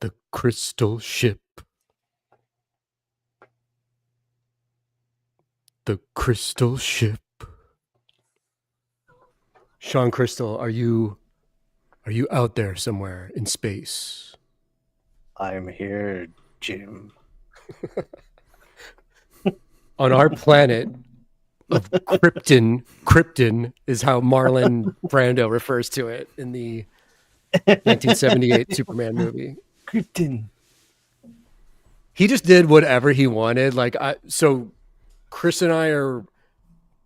The crystal ship. The crystal ship. Sean Crystal, are you out there somewhere in space? I'm here, Jim. On our planet of Krypton is how Marlon Brando refers to it in the 1978 Superman movie. Krypton. He just did whatever he wanted. So Chris and I are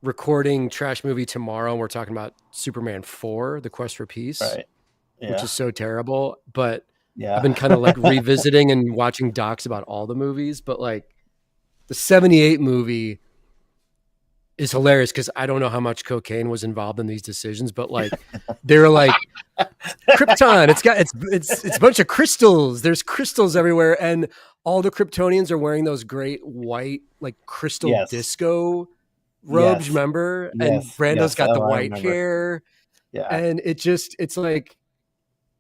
recording Trash Movie tomorrow, and we're talking about Superman 4, The Quest for Peace, Right. Yeah. which is so terrible. But Yeah. I've been kind of like revisiting and watching docs about all the movies. But like the 78 movie is hilarious because I don't know how much cocaine was involved in these decisions, but like they were like Krypton. It's a bunch of crystals. There's crystals everywhere, and all the Kryptonians are wearing those great white like crystal disco robes. Remember? And Brando's got the white hair. Yeah, and it's like,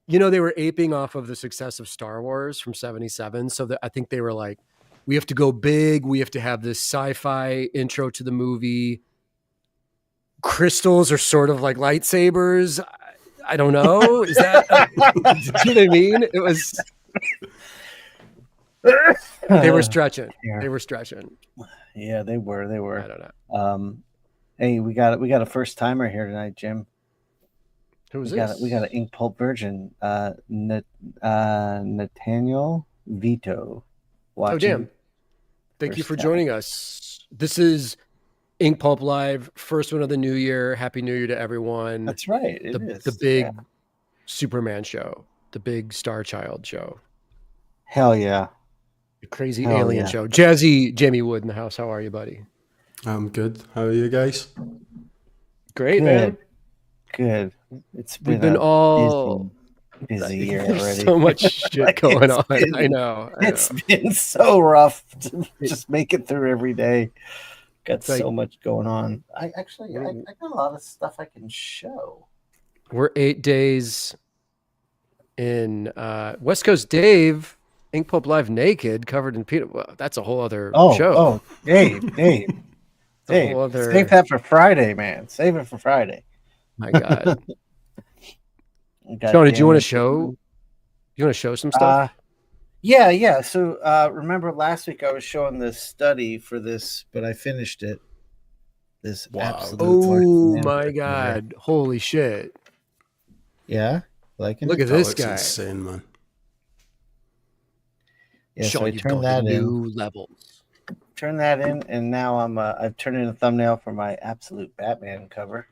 they were aping off of the success of Star Wars from '77. So that I think they were like, we have to go big. We have to have this sci-fi intro to the movie. Crystals are sort of like lightsabers. I don't know. Is that, do you know what I mean? It was, they were stretching. Yeah. They were stretching. Yeah, they were. I don't know. Hey, we got a first timer here tonight, Jim. Who is this? We got an Inkpulp virgin, Nathaniel Vito. Watching. Oh, damn. Thank you for joining us. This is Inkpulp Live, first one of the new year. Happy New Year to everyone. That's right. It is. The big Superman show, the big Star Child show. Hell yeah. The crazy alien show. Jazzy Jamie Wood in the house. How are you, buddy? I'm good. How are you guys? Great, man. Good. We've been all busy year already. So much shit going on. I know. It's been so rough to just make it through every day. Got so much going on. I got a lot of stuff I can show. We're 8 days in West Coast Dave, Inkpulp Live naked, covered in peanut. Well, that's a whole other show. Oh, Dave. Save that for Friday, man. Save it for Friday. My God. Sean, did you want to show? You want to show some stuff? Yeah. So remember last week I was showing this study for this, but I finished it. This absolute my God. Holy shit. Yeah. Look at this guy. Insane, man. Yeah, Sean, so I turned that new levels. Turn that in, and now I've turned in a thumbnail for my absolute Batman cover.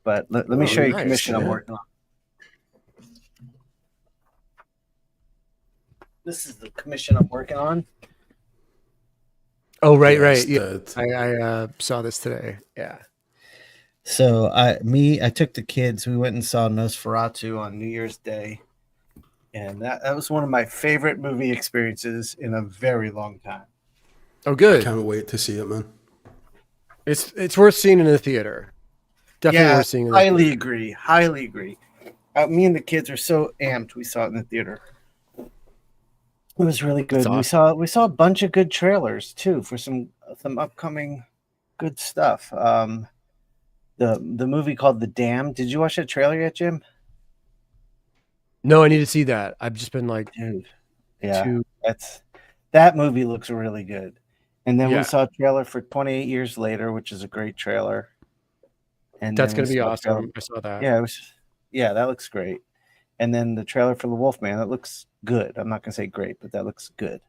But let me show you a commission I'm working on. This is the commission I'm working on. Oh, right. Yeah, I saw this today. Yeah. So I took the kids. We went and saw Nosferatu on New Year's Day, and that was one of my favorite movie experiences in a very long time. Oh, good. Can't wait to see it, man. It's worth seeing in the theater. Definitely worth seeing. Highly agree. Me and the kids were so amped. We saw it in the theater. It was really good. Awesome. We saw a bunch of good trailers too for some upcoming good stuff. The movie called The Dam. Did you watch that trailer yet, Jim? No, I need to see that. I've just been like, dude, yeah, that movie looks really good. And then we saw a trailer for 28 Years Later, which is a great trailer. And that's going to be awesome. I saw that. Yeah, that looks great. And then the trailer for The Wolfman, that looks good. I'm not going to say great, but that looks good.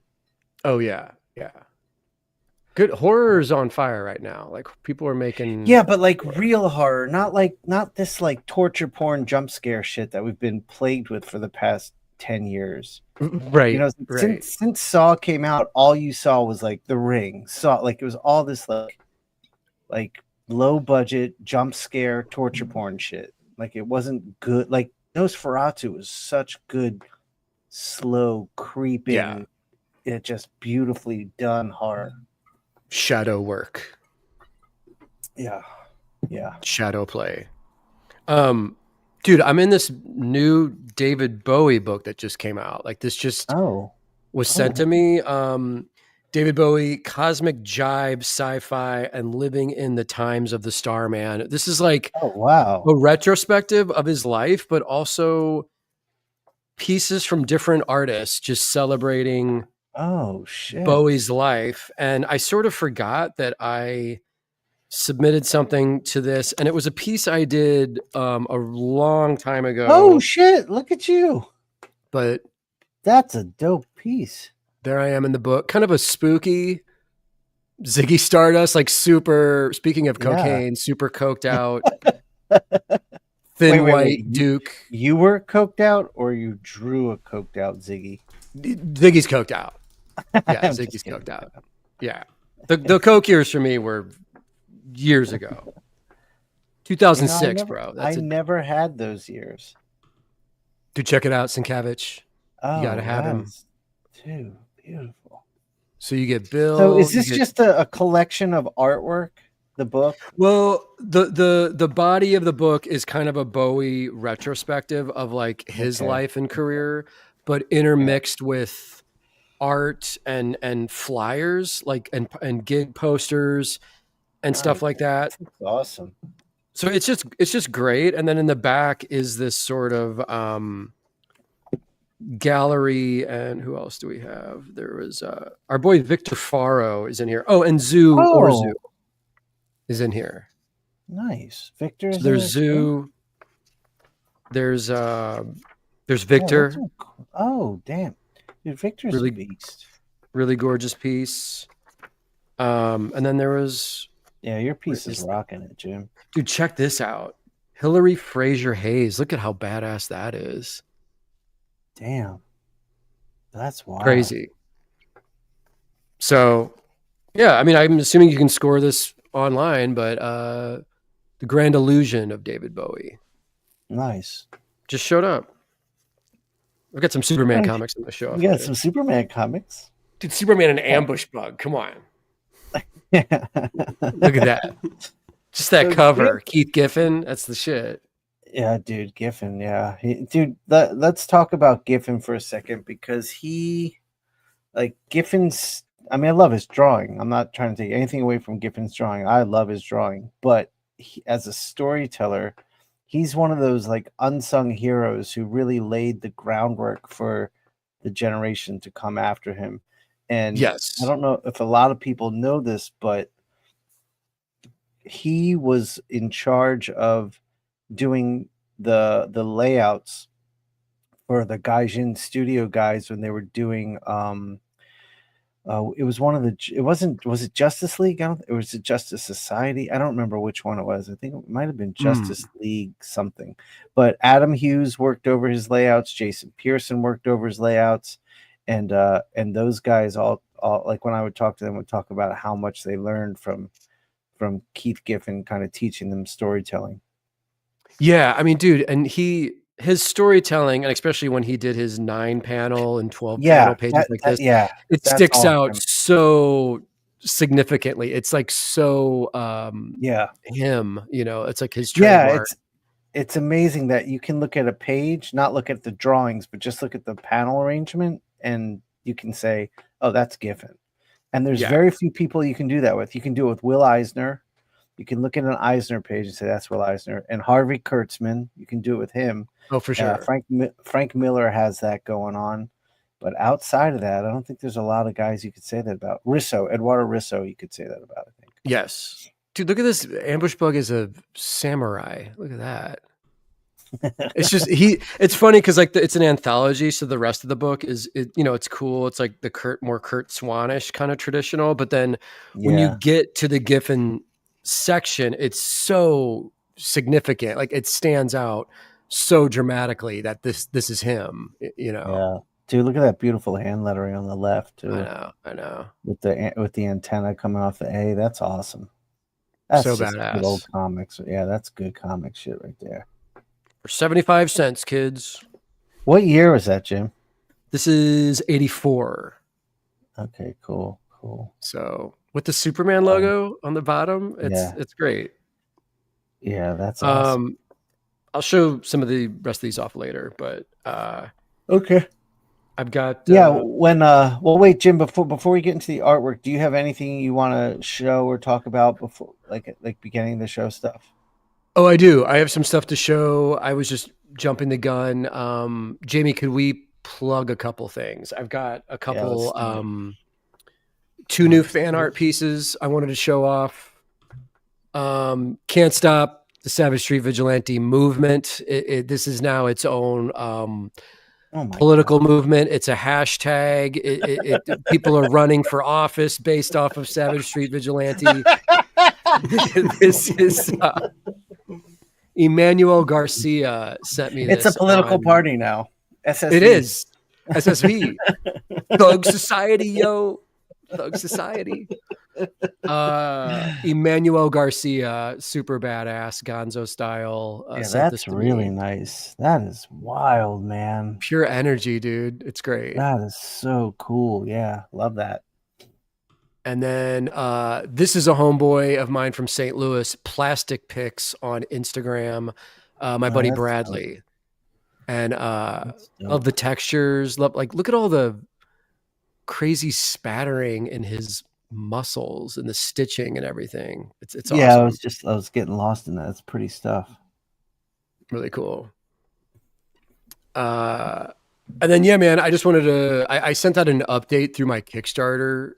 Oh, yeah. Good. Horror's on fire right now. Like, people are making... Yeah, but like real horror, not this like torture porn jump scare shit that we've been plagued with for the past 10 years. Right. Since Saw came out, all you saw was like The Ring. It was all this like low budget jump scare torture porn shit. Like, it wasn't good. Like, Nosferatu was such good, slow, creeping, it just beautifully done horror. Shadow work. Yeah. Shadow play. Dude, I'm in this new David Bowie book that just came out. Like this just Oh, was oh, sent to me. David Bowie, Cosmic Jibe, Sci-Fi, and Living in the Times of the Starman. This is like oh, wow. a retrospective of his life, but also pieces from different artists just celebrating Oh, shit. Bowie's life. And I sort of forgot that I submitted something to this, and it was a piece I did a long time ago. Oh, shit. Look at you. But That's a dope piece. there I am in the book, kind of a spooky Ziggy Stardust, like super, speaking of cocaine, super coked out, thin white Duke. You were coked out, or you drew a coked out Ziggy? Ziggy's coked out. Yeah, Ziggy's coked out. Yeah. The coke years for me were years ago. 2006, bro. I never had those years. Dude, check it out, Sienkiewicz. Oh, You gotta have him. Dude, beautiful. So you get Bill. So is this just a collection of artwork? The book? Well, the body of the book is kind of a Bowie retrospective of like his life and career, but intermixed with art and flyers, like and gig posters and stuff like that. That's awesome. So it's just great. And then in the back is this sort of gallery, and who else do we have? There was our boy Victor Faro is in here. Oh, and Zoo Orzu is in here. Nice. Victor. So there's Zoo. There's Victor. Oh, damn. Dude, Victor's really, a beast. Really gorgeous piece. And then there was your piece is rocking it, Jim. Dude, check this out. Hillary Fraser Hayes. Look at how badass that is. Damn. That's wild. Crazy. So, yeah, I mean, I'm assuming you can score this online, but The Grand Illusion of David Bowie. Nice. Just showed up. I've got some Superman comics in the show. You got some Superman comics? Dude, Superman and Ambush Bug. Come on. Look at that. Just that cover. Keith Giffen. That's the shit. Yeah, dude, Giffen. Yeah. Let's talk about Giffen for a second, because Giffen's, I mean, I love his drawing. I'm not trying to take anything away from Giffen's drawing. I love his drawing. But as a storyteller, he's one of those like unsung heroes who really laid the groundwork for the generation to come after him. And yes, I don't know if a lot of people know this, but he was in charge of doing the layouts for the Gaijin studio guys when they were doing it was one of the, was it Justice League? It was the Justice Society. I don't remember which one it was. I think it might have been Justice League something. But Adam Hughes worked over his layouts. Jason Pearson worked over his layouts, and those guys all like when I would talk to them, would talk about how much they learned from Keith Giffen, kind of teaching them storytelling. Yeah, I mean, dude, and his storytelling, and especially when he did his 9-panel and 12-panel pages like this, it sticks out so significantly. It's like so him, it's like his trademark. It's amazing that you can look at a page, not look at the drawings, but just look at the panel arrangement, and you can say, oh, that's Giffen. And there's very few people you can do that with. You can do it with Will Eisner. You can look at an Eisner page and say that's Will Eisner. And Harvey Kurtzman, you can do it with him. Oh, for sure. Frank Miller has that going on. But outside of that, I don't think there's a lot of guys you could say that about. Eduardo Risso, you could say that about, I think. Yes. Dude, look at this. Ambush Bug is a samurai. Look at that. It's just it's funny because like it's an anthology, so the rest of the book is it's cool. It's like the more Kurt Swanish kind of traditional, but then when you get to the Giffen section, it's so significant. Like it stands out so dramatically that this is him. Yeah, dude, look at that beautiful hand lettering on the left too. I know. With the antenna coming off the A, that's awesome. That's so just badass. Good old comics. Yeah, that's good comic shit right there. For 75 cents, kids. What year was that, Jim? This is 84. Okay, cool. So with the Superman logo on the bottom, it's great. Yeah, that's awesome. I'll show some of the rest of these off later, but Okay. I've got well wait, Jim, before we get into the artwork, do you have anything you want to show or talk about before like beginning the show stuff? Oh, I do. I have some stuff to show. I was just jumping the gun. Jamie, could we plug a couple things? I've got a couple two new fan art pieces I wanted to show off. Can't Stop the Savage Street Vigilante movement. This is now its own political movement. It's a hashtag. People are running for office based off of Savage Street Vigilante. This is Emmanuel Garcia sent me this. It's a political party now. SSV. It is. SSV. Thug Society, yo. Thug Society. Emmanuel Garcia, super badass, Gonzo style. That's really nice. That is wild, man. Pure energy, dude. It's great. That is so cool. Yeah, love that. And then this is a homeboy of mine from St. Louis, Plastic Pics on Instagram. My buddy Bradley. Dope. And love the textures. Look at all the crazy spattering in his muscles and the stitching and everything. It's awesome. Yeah, I was getting lost in that. It's pretty stuff. Really cool. And then man, I just wanted to. I sent out an update through my Kickstarter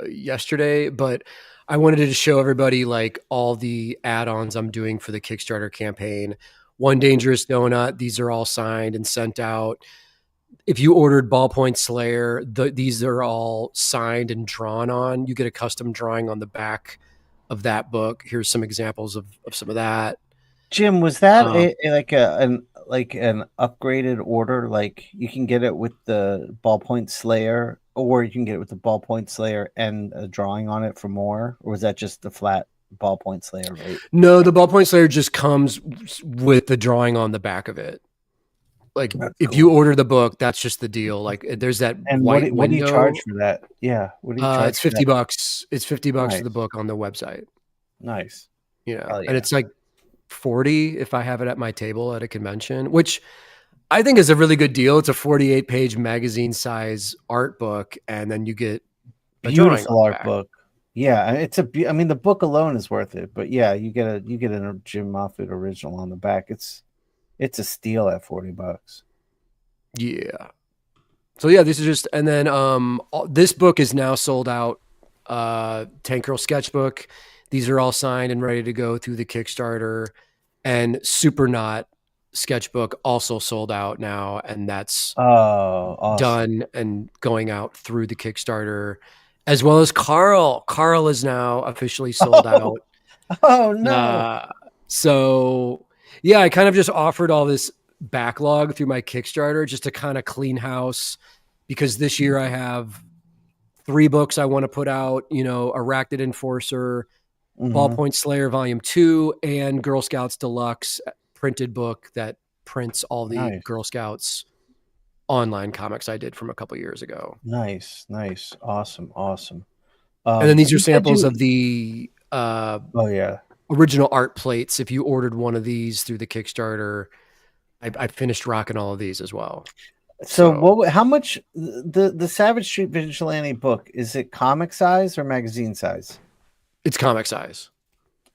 yesterday, but I wanted to show everybody like all the add-ons I'm doing for the Kickstarter campaign. One Dangerous Donut. These are all signed and sent out. If you ordered Ballpoint Slayer, these are all signed and drawn on. You get a custom drawing on the back of that book. Here's some examples of some of that. Jim, was that an upgraded order? Like you can get it with the Ballpoint Slayer, or you can get it with the Ballpoint Slayer and a drawing on it for more, or was that just the flat Ballpoint Slayer rate? No, the Ballpoint Slayer just comes with the drawing on the back of it. Like if you order the book, that's just the deal. Like there's that and white what do you charge for that? Yeah, what do you charge? It's $50. It's $50 for the book on the website. Nice. And it's like 40 if I have it at my table at a convention, which I think is a really good deal. It's a 48-page magazine size art book, and then you get a beautiful art book. Yeah, I mean the book alone is worth it, but yeah, you get a JimMahfood original on the back. It's a steal at $40. Yeah. So yeah, this is just, and then this book is now sold out. Tank Girl Sketchbook. These are all signed and ready to go through the Kickstarter. And Super Knot Sketchbook also sold out now, and that's awesome. Done and going out through the Kickstarter, as well as Carl. Carl is now officially sold out. Oh no! So yeah, I kind of just offered all this backlog through my Kickstarter just to kind of clean house, because this year I have 3 books I want to put out, Arachnid Enforcer, Ballpoint Slayer Volume 2, and Girl Scouts Deluxe printed book that prints all the Girl Scouts online comics I did from a couple years ago. Nice. Awesome. And then these are samples of the original art plates. If you ordered one of these through the Kickstarter, I finished rocking all of these as well. So how much the Savage Street Vigilante book, is it comic size or magazine size? It's comic size.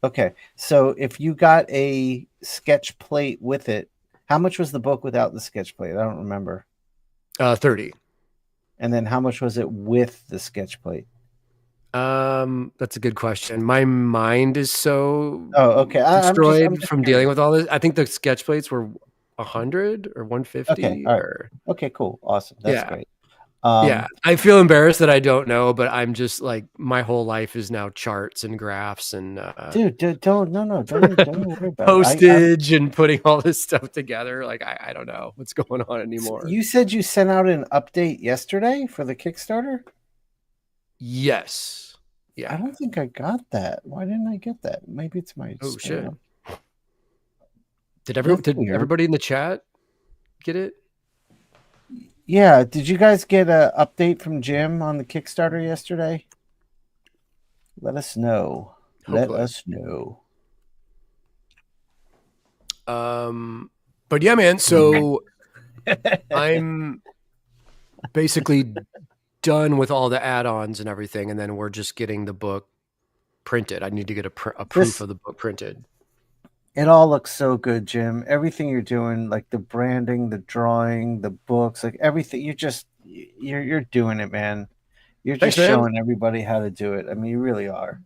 Okay. So if you got a sketch plate with it, how much was the book without the sketch plate? I don't remember. 30. And then how much was it with the sketch plate? That's a good question. My mind is so destroyed from dealing with all this. I think the sketch plates were 100 or 150. Okay, okay, cool, awesome. That's great. I feel embarrassed that I don't know, but I'm just like, my whole life is now charts and graphs and dude, don't worry about postage and putting all this stuff together. Like I don't know what's going on anymore. You said you sent out an update yesterday for the Kickstarter? Yes. Yeah. I don't think I got that. Why didn't I get that? Maybe it's my shit. Did everybody in the chat get it? Yeah. Did you guys get an update from Jim on the Kickstarter yesterday? Let us know. Hopefully. Let us know. But yeah, man. So I'm basically done with all the add-ons and everything, and then we're just getting the book printed. I need to get a proof of the book printed. It all looks so good, Jim. Everything you're doing, like the branding, the drawing, the books, like everything, you're doing it, man. You're Thanks, just man. showing everybody how to do it. I mean, you really are.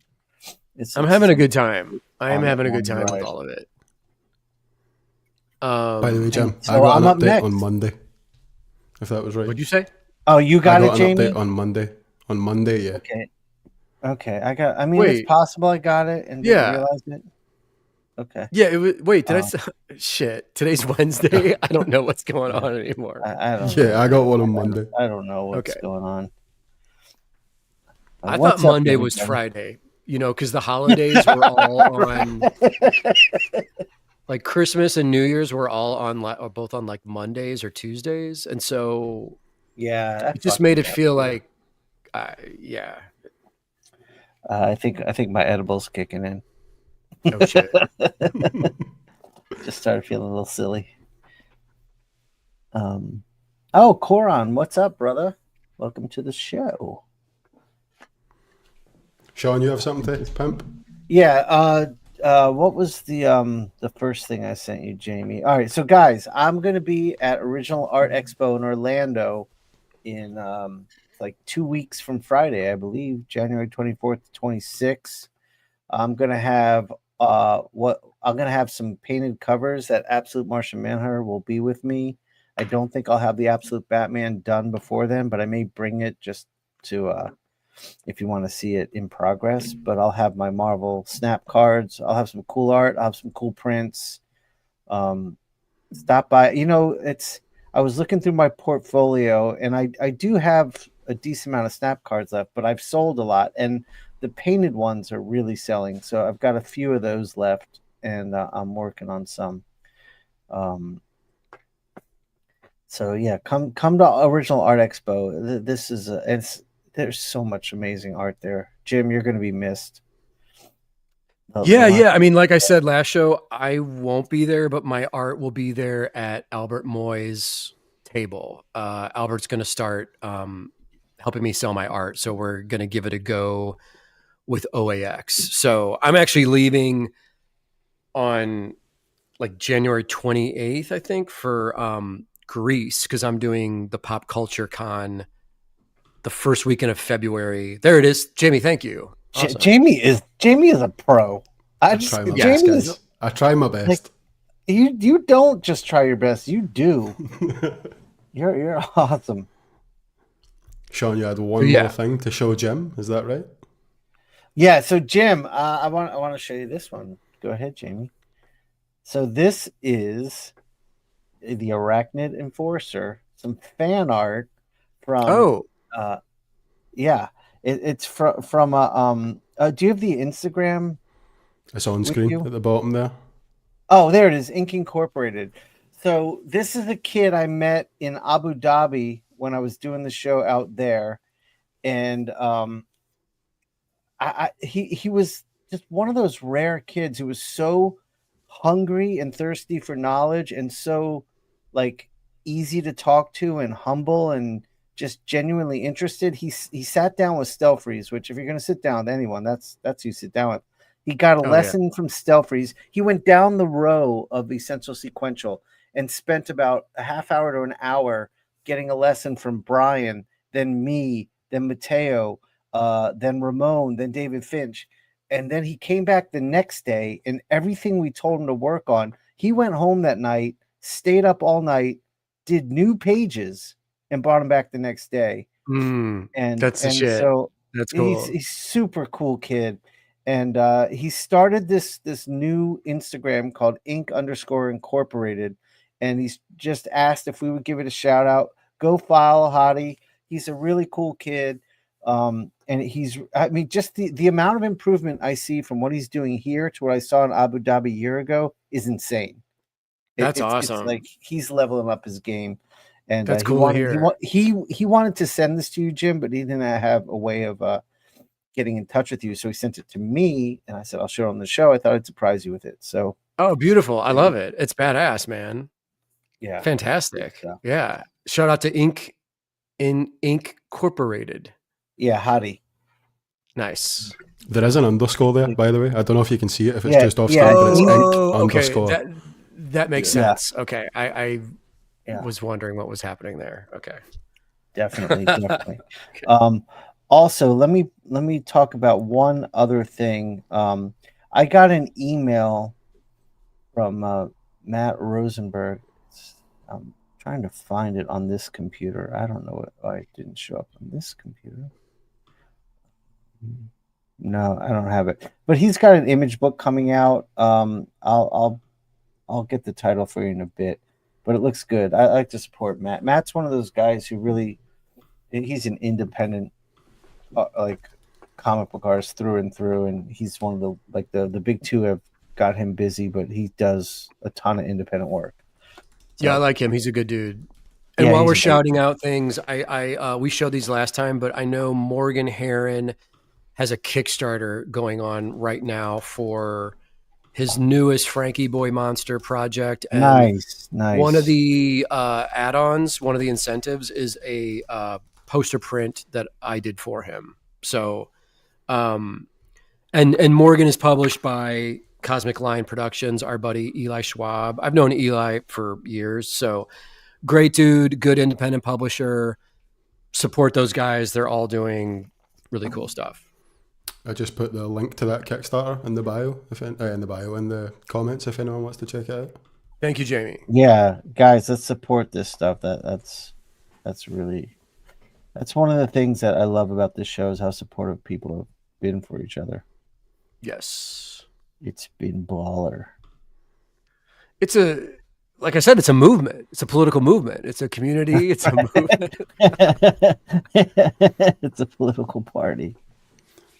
I'm having a good time. I am having a good time right. with all of it. By the way, Jim, so I got I'm an up update next. on Monday. If that was right. What'd you say? Oh, you got it, an Jamie? update on Monday. On Monday, yeah. Okay. I mean, Wait. it's possible I got it and didn't realize it. Okay. Yeah, wait, did I shit. Today's Wednesday. I don't know what's going on anymore. I don't Yeah, know. I got one on Monday. I don't know what's going on. I thought Monday was Friday, because the holidays were all on, like Christmas and New Year's were all on, or both on like Mondays or Tuesdays, and so it just made it feel like, yeah. I think my edible's kicking in. Oh shit! Just started feeling a little silly. Oh, Coron, what's up, brother? Welcome to the show. Sean, you have something to pimp? Yeah. What was the first thing I sent you, Jamie? All right, so guys, I'm gonna be at Original Art Expo in Orlando in like 2 weeks from Friday, I believe, January 24th to 26th. I'm gonna have some painted covers that Absolute Martian Manhunter will be with me. I don't think I'll have the Absolute Batman done before then, but I may bring it just to if you want to see it in progress. But I'll have my Marvel snap cards. I'll have some cool art. I'll have some cool prints. Stop by. I was looking through my portfolio, and I do have a decent amount of snap cards left, but I've sold a lot, and the painted ones are really selling. So I've got a few of those left, and I'm working on some. So yeah, come to Original Art Expo. This is there's so much amazing art there. Jim, you're going to be missed. Yeah. I mean, like I said last show, I won't be there, but my art will be there at Albert Moy's table. Albert's going to start helping me sell my art, so we're going to give it a go with OAX. So I'm actually leaving on like January 28th, I think, for Greece, because I'm doing the Pop Culture Con the first weekend of February. There it is. Jamie, thank you. Awesome. Jamie is a pro. I try my best, guys. I try my best. Like, you don't just try your best. You do. You're awesome. Sean, you had one more thing to show Jim. Is that right? Yeah. So Jim, I want to show you this one. Go ahead, Jamie. So this is the Arachnid Enforcer. Some fan art from. It's from do you have the Instagram? It's on screen at the bottom there. Oh, there it is. Ink Incorporated. So this is a kid I met in Abu Dhabi when I was doing the show out there, and he was just one of those rare kids who was so hungry and thirsty for knowledge, and so like easy to talk to and humble and just genuinely interested. He sat down with Stelfreeze, which if you're going to sit down with anyone, that's who you sit down with. He got a lesson from Stelfreeze. He went down the row of Essential Sequential and spent about a half hour to an hour getting a lesson from Brian, then me, then Mateo, then Ramon, then David Finch. And then he came back the next day, and everything we told him to work on, he went home that night, stayed up all night, did new pages, and brought him back the next day. And that's the shit. So that's cool. He's super cool kid. And he started this new Instagram called Ink_Incorporated. And he's just asked if we would give it a shout out. Go follow Hottie. He's a really cool kid. And just the amount of improvement I see from what he's doing here to what I saw in Abu Dhabi a year ago is insane. That's awesome. It's like he's leveling up his game. And that's cool to hear. He wanted to send this to you, Jim, but he didn't have a way of getting in touch with you. So he sent it to me, and I said, I'll show it on the show. I thought I'd surprise you with it. So Oh, beautiful. I love it. It's badass, man. Yeah. Fantastic. So, Yeah. Shout out to Ink Corporated. yeah, hottie. Nice. There is an underscore there, by the way. I don't know if you can see it if it's Yeah, just off yeah, screen, but it's ink Okay. underscore. That makes Yeah. sense. Okay. I Yeah. was wondering what was happening there. Okay. Definitely. Okay. Also, let me talk about one other thing. I got an email from Matt Rosenberg. I'm trying to find it on this computer. I don't know why it didn't show up on this computer. No, I don't have it. But he's got an image book coming out. I'll get the title for you in a bit. But it looks good. I like to support Matt. Matt's one of those guys who really, he's an independent like comic book artist through and through, and he's one of the like the big two have got him busy, but he does a ton of independent work. So, Yeah, I like him. He's a good dude. And Yeah, while we're he's shouting out things, we showed these last time, but I know Morgan Heron has a Kickstarter going on right now for his newest Frankie Boy Monster project. And nice. one of the add-ons, one of the incentives is a poster print that I did for him. So, and Morgan is published by Cosmic Line Productions, our buddy Eli Schwab. I've known Eli for years, so great dude, good independent publisher. Support those guys. They're all doing really cool stuff. I just put the link to that Kickstarter in the bio, in the comments, if anyone wants to check it out. Thank you, Jamie. Yeah, guys, let's support this stuff. That's one of the things that I love about this show is how supportive people have been for each other. Yes. It's been baller. Like I said, it's a movement. It's a political movement. It's a community. It's a movement. It's a political party.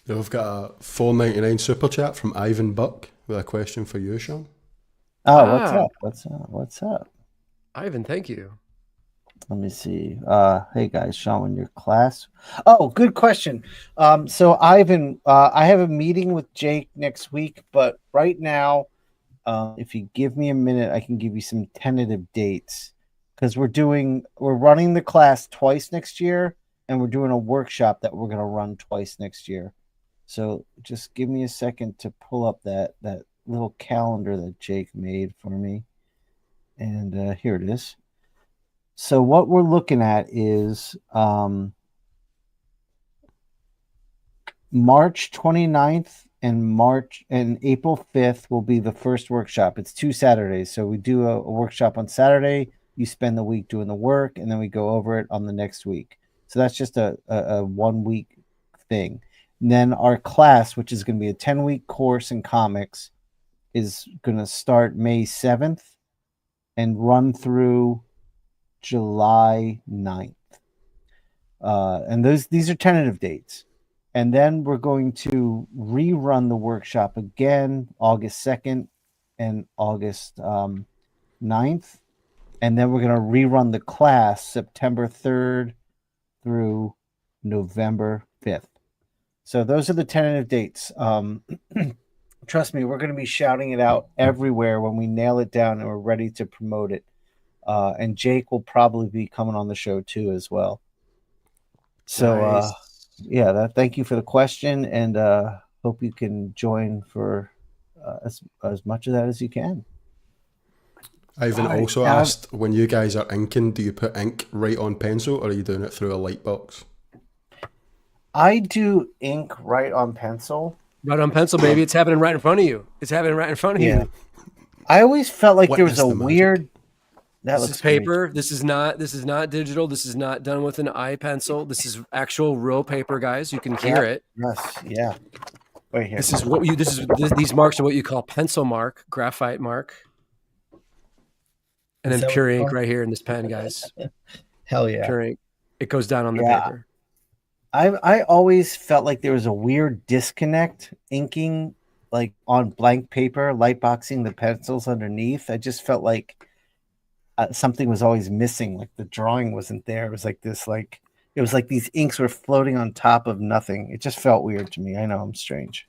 We've got a $4.99 super chat from Ivan Buck with a question for you, Sean. Oh, what's up? What's up? Ivan, thank you. Let me see. Hey guys, Sean, in your class. Oh, good question. So Ivan, I have a meeting with Jake next week, but right now, if you give me a minute, I can give you some tentative dates because we're running the class twice next year, and we're doing a workshop that we're going to run twice next year. So just give me a second to pull up that little calendar that Jake made for me. And here it is. So what we're looking at is March 29th and April 5th will be the first workshop. It's 2 Saturdays. So we do a workshop on Saturday. You spend the week doing the work, and then we go over it on the next week. So that's just a 1 week thing. And then our class, which is going to be a 10-week course in comics, is going to start May 7th and run through July 9th. And these are tentative dates. And then we're going to rerun the workshop again August 2nd and August 9th. And then we're going to rerun the class September 3rd through November 5th. So those are the tentative dates. Trust me, we're going to be shouting it out everywhere when we nail it down and we're ready to promote it. And Jake will probably be coming on the show too as well. So Nice. thank you for the question, and hope you can join for as much of that as you can. Ivan also asked, when you guys are inking, do you put ink right on pencil or are you doing it through a light box? I do ink right on pencil. Right on pencil, baby. It's happening right in front of you. It's happening right in front of you. I always felt like there was a weird. This is paper. Great. This is not digital. This is not done with an eye pencil. This is actual real paper, guys. You can hear it. Yes. Yeah. Right here. These marks are what you call pencil mark, graphite mark. And then pure ink right here in this pen, guys. Hell yeah. Pure ink. It goes down on the paper. I always felt like there was a weird disconnect inking like on blank paper, light boxing the pencils underneath. I just felt like something was always missing. Like the drawing wasn't there. It was like this, like it was like these inks were floating on top of nothing. It just felt weird to me. I know I'm strange.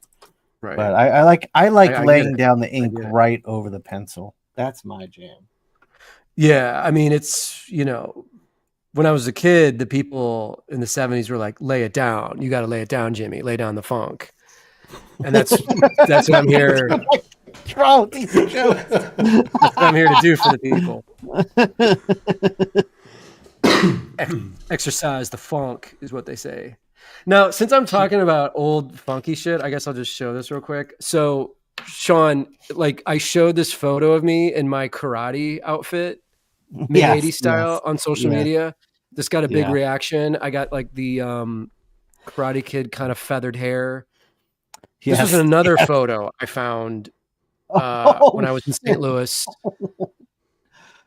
Right. But I like I get laying it. down the ink get it. right over the pencil. That's my jam. Yeah, I mean, it's, when I was a kid, the people in the 70s were like, lay it down. You got to lay it down, Jimmy. Lay down the funk. And that's what I'm here. Throw these jokes. That's what I'm here to do for the people. Exercise the funk is what they say. Now, since I'm talking about old funky shit, I guess I'll just show this real quick. So, Sean, like I showed this photo of me in my karate outfit, mid 80s style on social media. This got a big reaction. I got like the Karate Kid kind of feathered hair. This was another photo I found when I was in St. Louis.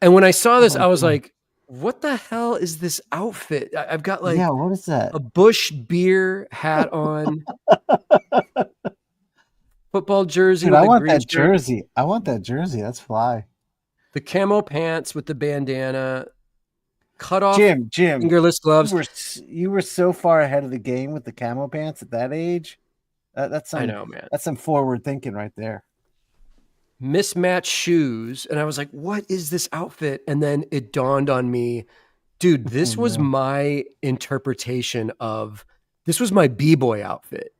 And when I saw this, I was like, what the hell is this outfit? I've got like what is that? A Bush beer hat on. Football jersey. Dude, I want that jersey. I want that jersey. That's fly. The camo pants with the bandana. Cut off Jim, fingerless gloves. You were so far ahead of the game with the camo pants at that age. I know, man. That's some forward thinking right there. Mismatched shoes, and I was like, "What is this outfit?" And then it dawned on me, dude, this was my interpretation of. This was my b-boy outfit.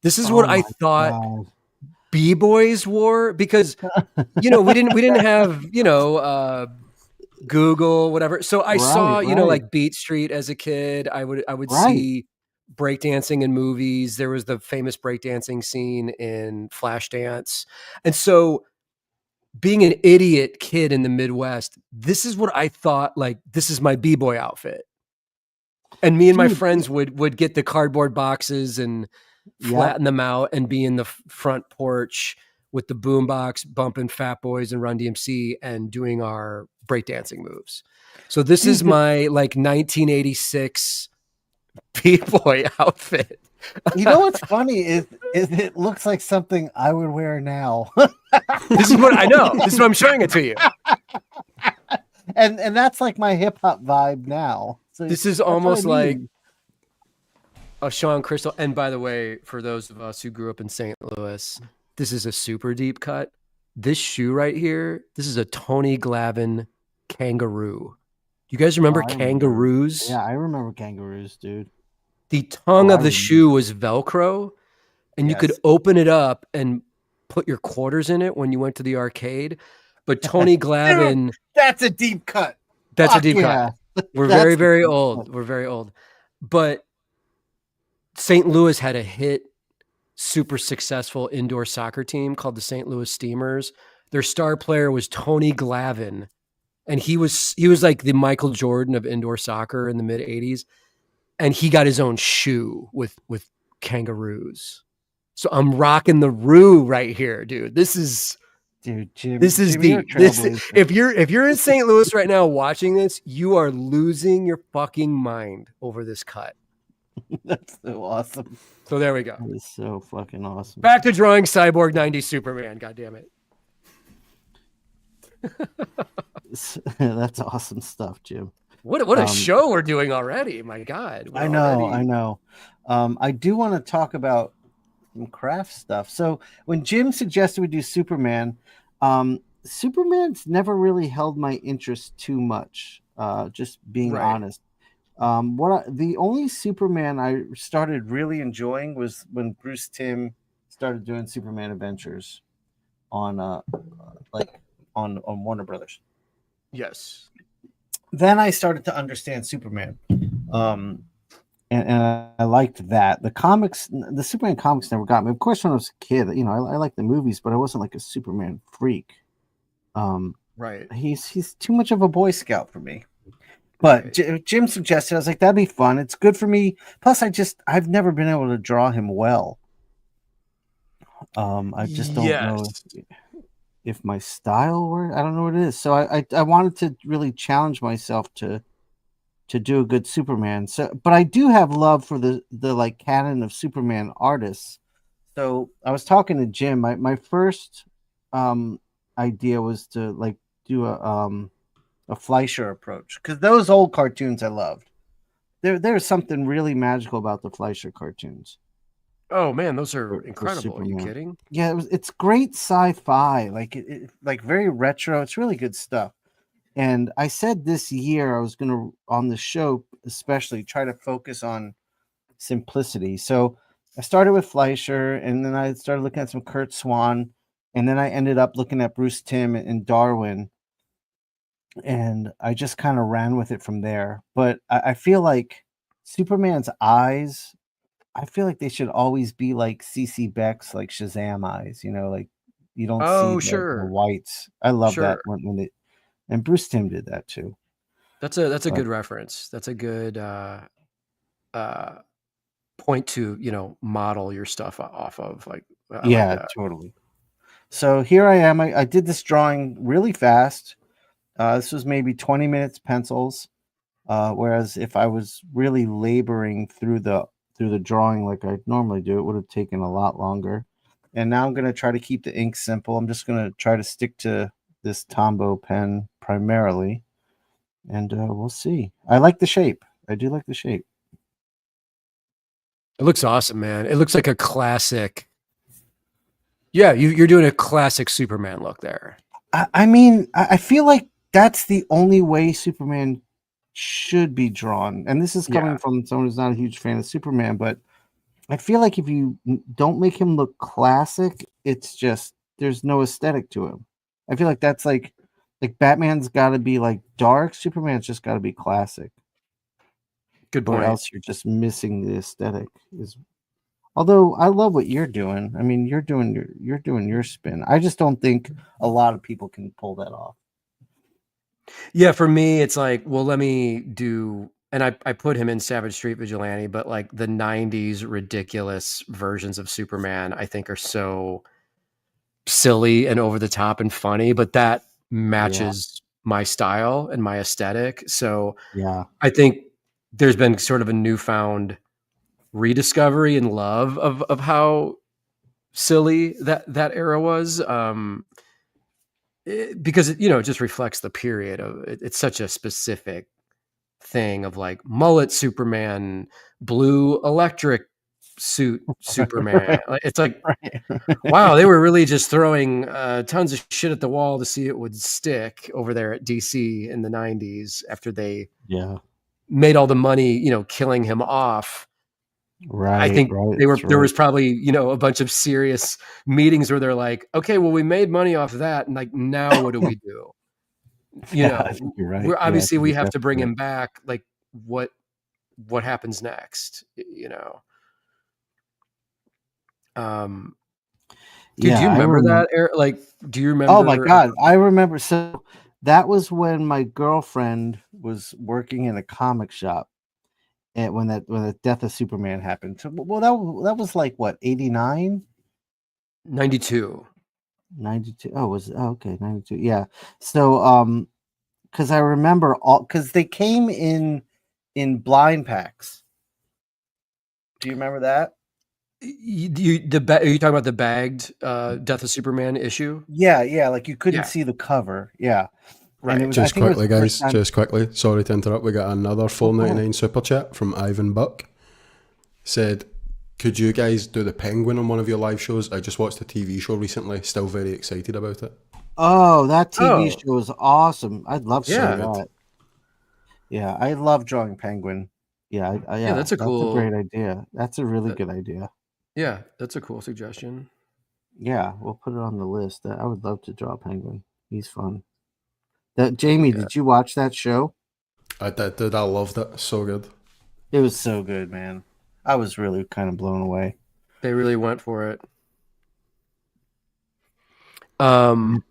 This is what I thought b-boys wore, because we didn't have Google, whatever. So I saw, like Beat Street as a kid. I would see breakdancing in movies. There was the famous breakdancing scene in Flashdance. And so being an idiot kid in the Midwest, this is what I thought, like, this is my b-boy outfit. And me and my friends would get the cardboard boxes and flatten them out and be in the front porch with the boombox bumping Fat Boys and Run DMC and doing our breakdancing moves. So this is my like 1986 b-boy outfit. You know what's funny is it looks like something I would wear now. This is what I know. This is what I'm showing it to you. And that's like my hip hop vibe now. So this is almost like a Sean Crystal. And by the way, for those of us who grew up in St. Louis, this is a super deep cut. This shoe right here, this is a Tony Glavine kangaroo. You guys remember kangaroos? Yeah, I remember kangaroos, dude. The tongue of the shoe was Velcro, and you could open it up and put your quarters in it when you went to the arcade. But Tony Glavine... Dude, that's a deep cut. That's a deep cut. We're very, very old. We're very old. But St. Louis had a hit, super successful indoor soccer team called the St. Louis Steamers. Their star player was Tony Glavine, and he was like the Michael Jordan of indoor soccer in the mid 80s. And he got his own shoe with kangaroos. So I'm rocking the Roo right here, dude. This is Jim, deep. If you're in St. Louis right now watching this, you are losing your fucking mind over this cut. That's so awesome. So there we go. That is so fucking awesome. Back to drawing Cyborg 90s Superman. God damn it. That's awesome stuff, Jim. What a show we're doing already. My God. I know. I do want to talk about some craft stuff. So when Jim suggested we do Superman, Superman's never really held my interest too much. Just being honest. The only Superman I started really enjoying was when Bruce Timm started doing Superman Adventures on Warner Brothers. Yes. Then I started to understand Superman. And I liked that. The Superman comics never got me. Of course, when I was a kid, I liked the movies, but I wasn't like a Superman freak. Right. He's too much of a Boy Scout for me. But Jim suggested, I was like, that'd be fun. It's good for me. Plus, I've never been able to draw him well. I just don't know if my style were. I don't know what it is. So I wanted to really challenge myself to do a good Superman. So, but I do have love for the like canon of Superman artists. So I was talking to Jim. My first idea was to like do a Fleischer approach, because those old cartoons I loved. There's something really magical about the Fleischer cartoons. Oh man, those are for incredible. Are you Superman. kidding? Yeah, it's great sci-fi, like like very retro. It's really good stuff. And I said this year I was gonna on the show especially try to focus on simplicity. So I started with Fleischer, and then I started looking at some Kurt Swan, and then I ended up looking at Bruce Timm and Darwin, and I just kind of ran with it from there. But I feel like Superman's eyes, I feel like they should always be like CC Beck's like Shazam eyes, like you don't see Oh, the sure. whites. I love that Sure. when it and Bruce Timm did that too. That's a But good reference. That's a good uh point to, model your stuff off of. Like I like yeah, that. totally. So here I am. I did this drawing really fast. This was maybe 20 minutes pencils. Whereas if I was really laboring through the drawing like I normally do, it would have taken a lot longer. And now I'm gonna try to keep the ink simple. I'm just gonna try to stick to this Tombow pen primarily, and we'll see. I like the shape. I do like the shape. It looks awesome, man. It looks like a classic. Yeah, you're doing a classic Superman look there. I mean, I feel like that's the only way Superman should be drawn. And this is Yeah. coming from someone who's not a huge fan of Superman, but I feel like if you don't make him look classic, it's just there's no aesthetic to him. I feel like that's like Batman's got to be like dark, Superman's just got to be classic, Good or point. else you're just missing the aesthetic. Is Although I love what you're doing. I mean, you're doing your spin. I just don't think a lot of people can pull that off. Yeah, for me, it's like, well, let me do, and I put him in Savage Street Vigilante, but like the 90s ridiculous versions of Superman, I think are so silly and over the top and funny, but that Yeah, matches my style and my aesthetic. So yeah, I think there's been sort of a newfound rediscovery and love of how silly that era was. Because it just reflects the period of it, it's such a specific thing of like mullet Superman, blue electric suit Superman. right, It's like, right. wow, they were really just throwing tons of shit at the wall to see it would stick over there at DC in the 90s after they Yeah, made all the money, killing him off. I right, think right. That's there right. was probably, a bunch of serious meetings where they're like, okay, well, we made money off of that. And like, now what do we do? Yeah, I think you're right. We're Yeah, I obviously think we you're have to bring definitely right. him back. Like what happens next? Um, Dude, do Yeah, you I remember remember. that era? Like, do you Oh my remember? God, I remember. So that was when my girlfriend was working in a comic shop, and when the death of Superman happened. So, well, that was like what 89, 92. 92. Okay, 92. Yeah. So because I remember all because they came in blind packs. Do you remember that? Are you talking about the bagged Death of Superman issue? Yeah, yeah. Like you couldn't Yeah, see the cover. Yeah, and it right. was. I Just think it was quickly, the first guys, time. just quickly. Sorry to interrupt. We got another Oh, go ahead. 4.99 super chat from Ivan Buck. Said, could you guys do the Penguin on one of your live shows? I just watched a TV show recently. Still very excited about it. Oh, that TV Oh, show was awesome. I'd love to So do yeah, good. that. Yeah, I love drawing Penguin. Yeah, yeah. yeah, That's a that's a great cool. idea. That's a really That, good idea. yeah, that's a cool suggestion. Yeah, we'll put it on the list. I would love to draw Penguin. He's fun. Jamie, Yeah, did you watch that show? I did, dude. I loved it. So good. It was so good, man. I was really kind of blown away. they really went for it. Um,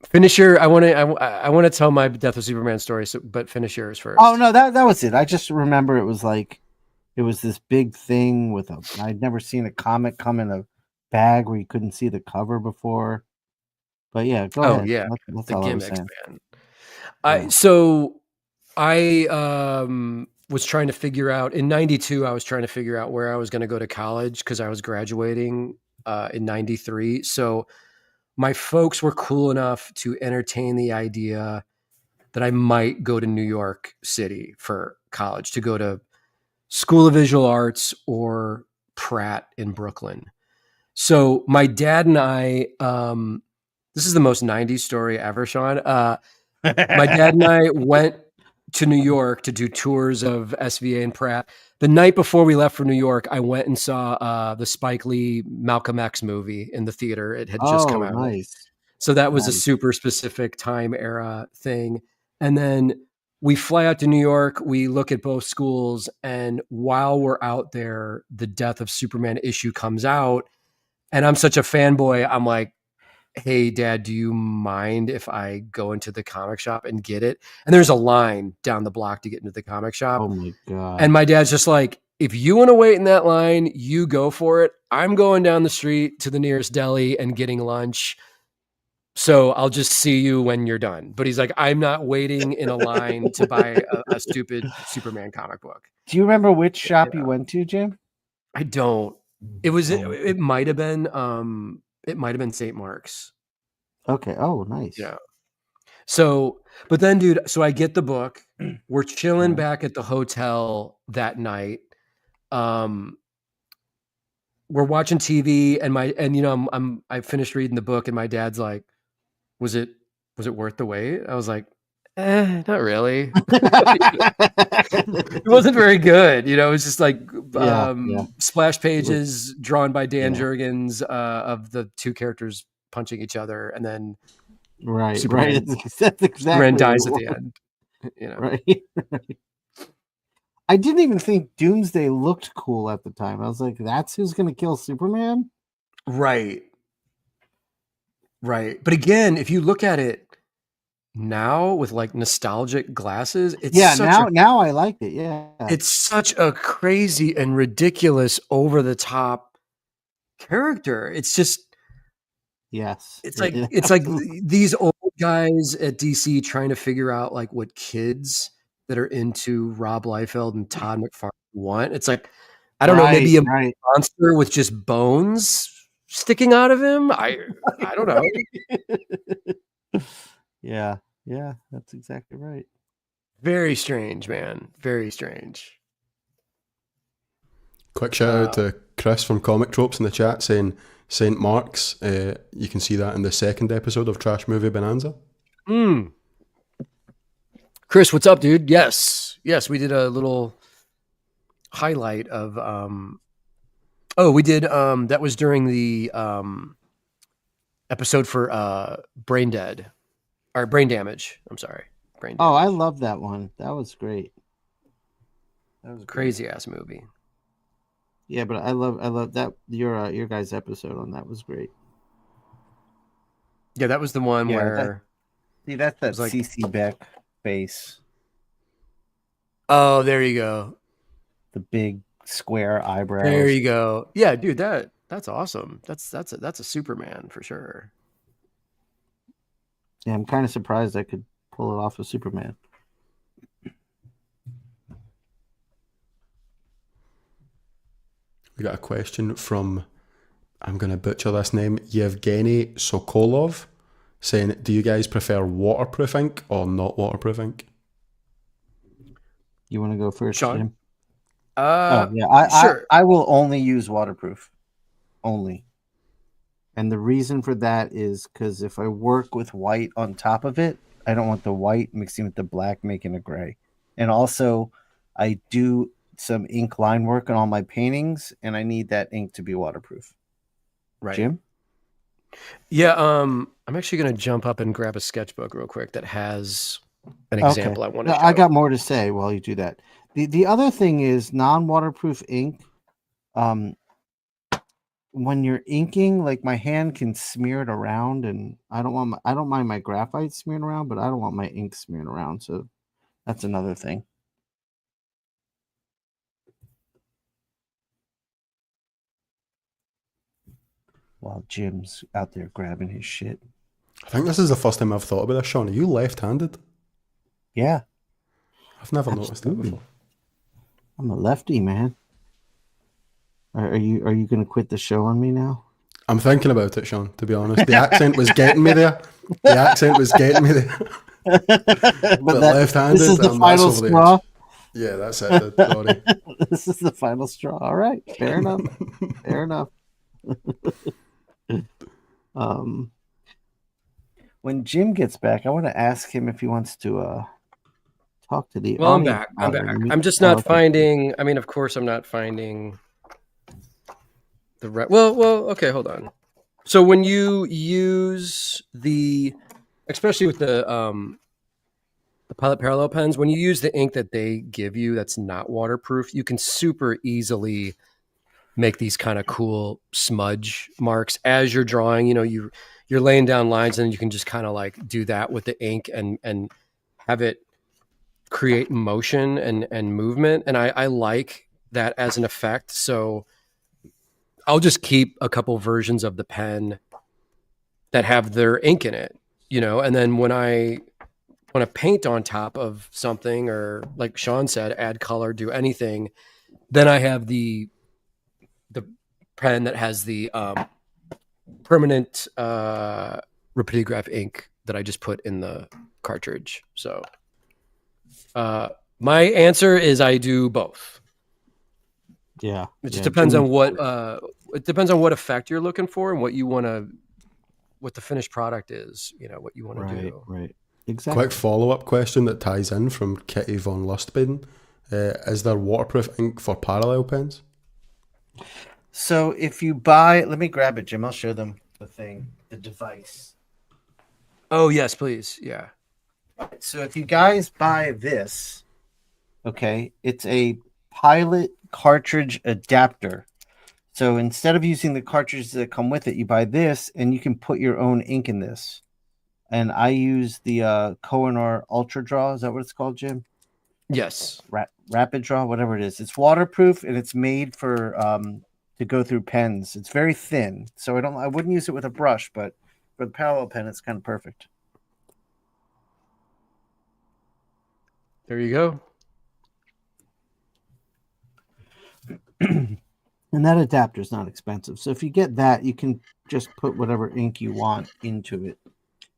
finish your. I want to tell my Death of Superman story. So, but finish yours Oh first. no, that was it. I just remember it was like it was this big thing with a. I'd never seen a comic come in a bag where you couldn't see the cover before. But yeah, go Oh ahead. yeah, That's the all I was gimmicks, saying. man. Yeah. I was trying to figure out in 92 I was trying to figure out where I was going to go to college cuz I was graduating in 93. So my folks were cool enough to entertain the idea that I might go to New York City for college to go to School of Visual Arts or Pratt in Brooklyn. So my dad and I, this is the most 90s story ever, Sean. My dad and I went to New York to do tours of SVA and Pratt. The night before we left for New York, I went and saw the Spike Lee Malcolm X movie in the theater. It had just come out. Nice. So that was a super specific time era thing. And then we fly out to New York. We look at both schools. And while we're out there, the Death of Superman issue comes out. And I'm such a fanboy. I'm like, hey, Dad, do you mind if I go into the comic shop and get it? And there's a line down the block to get into the comic shop. Oh, my God. And my dad's just like, if you want to wait in that line, you go for it. I'm going down the street to the nearest deli and getting lunch. So I'll just see you when you're done. But he's like, I'm not waiting in a line to buy a stupid Superman comic book. Do you remember which shop you went to, Jim? I don't. It was, it might've been St. Mark's. Okay. Oh, nice. Yeah. So, but then, dude, so I get the book. We're chilling back at the hotel that night. We're watching TV, and I finished reading the book, and my dad's like, "Was it worth the wait?" I was like, not really. It wasn't very good. It was just like splash pages drawn by Dan Jurgens of the two characters punching each other, and then Superman, that's exactly Superman dies at the end. Right. I didn't even think Doomsday looked cool at the time. I was like, that's who's going to kill Superman? Right. But again, if you look at it now with like nostalgic glasses, it's now I like it. Yeah. It's such a crazy and ridiculous over the top character. It's just it's like these old guys at DC trying to figure out like what kids that are into Rob Liefeld and Todd McFarlane want. It's like, I don't know, maybe a monster with just bones sticking out of him. I don't know. Yeah, that's exactly right. Very strange, man. Very strange. Quick shout out to Chris from Comic Tropes in the chat saying St. Mark's. You can see that in the second episode of Trash Movie Bonanza. Chris, what's up, dude? Yes, we did a little highlight of we did that was during the episode for brain damage. I'm sorry. Brain damage. Oh, I love that one. That was great. That was a crazy ass movie. Yeah, but I love that your guys' episode on that was great. Yeah, that was the one where that's that like, CC Beck face. Oh, there you go. The big square eyebrows. There you go. Yeah, dude, that's awesome. That's a Superman for sure. Yeah, I'm kind of surprised I could pull it off of Superman. We got a question from, I'm going to butcher this name, Yevgeny Sokolov, saying, do you guys prefer waterproof ink or not waterproof ink? You want to go first, Sean? Jim? Sure. I will only use waterproof. Only. And the reason for that is because if I work with white on top of it, I don't want the white mixing with the black making a gray. And also, I do some ink line work on all my paintings, and I need that ink to be waterproof. Right. Jim? Yeah, I'm actually going to jump up and grab a sketchbook real quick that has an example I want to show. I got more to say while you do that. The other thing is non-waterproof ink. When you're inking, like my hand can smear it around, and I don't mind my graphite smearing around, but I don't want my ink smearing around. So that's another thing. While Jim's out there grabbing his shit. I think this is the first time I've thought about this, Sean. Are you left-handed? Yeah. I've never noticed that before. I'm a lefty, man. Are you going to quit the show on me now? I'm thinking about it, Sean, to be honest. The accent was getting me there. But left-handed, this is the final straw. Yeah, that's it, Rory. This is the final straw. All right, fair enough. Fair enough. When Jim gets back, I want to ask him if he wants to talk to the Well, I'm audience. back. I'm about back. it. I'm just Oh, not okay. finding. I mean, of course, I'm not finding the right. Well. Okay, hold on. So when you use especially with the Pilot Parallel pens, when you use the ink that they give you that's not waterproof, you can super easily make these kind of cool smudge marks as you're drawing. You're laying down lines, and you can just kind of like do that with the ink and have it create motion and movement. And I like that as an effect. So I'll just keep a couple versions of the pen that have their ink in it, and then when I want to paint on top of something, or like Sean said, add color, do anything, then I have the pen that has the permanent rapidograph ink that I just put in the cartridge. So my answer is I do both. Yeah, It just depends on what effect you're looking for and what the finished product is. What you want to do. Right. Exactly. Quick follow-up question that ties in from Kitty von Lustbaden. Is there waterproof ink for parallel pens? So if you buy, let me grab it, Jim. I'll show them the device. Oh, yes, please. Yeah. So if you guys buy this, okay, it's a Pilot cartridge adapter. So instead of using the cartridges that come with it, you buy this, and you can put your own ink in this. And I use the Koh-i-Noor Ultra Draw. Is that what it's called, Jim? Yes. Rapid Draw, whatever it is. It's waterproof, and it's made for to go through pens. It's very thin, so I wouldn't use it with a brush, but for the parallel pen, it's kind of perfect. There you go. And that adapter is not expensive. So if you get that, you can just put whatever ink you want into it.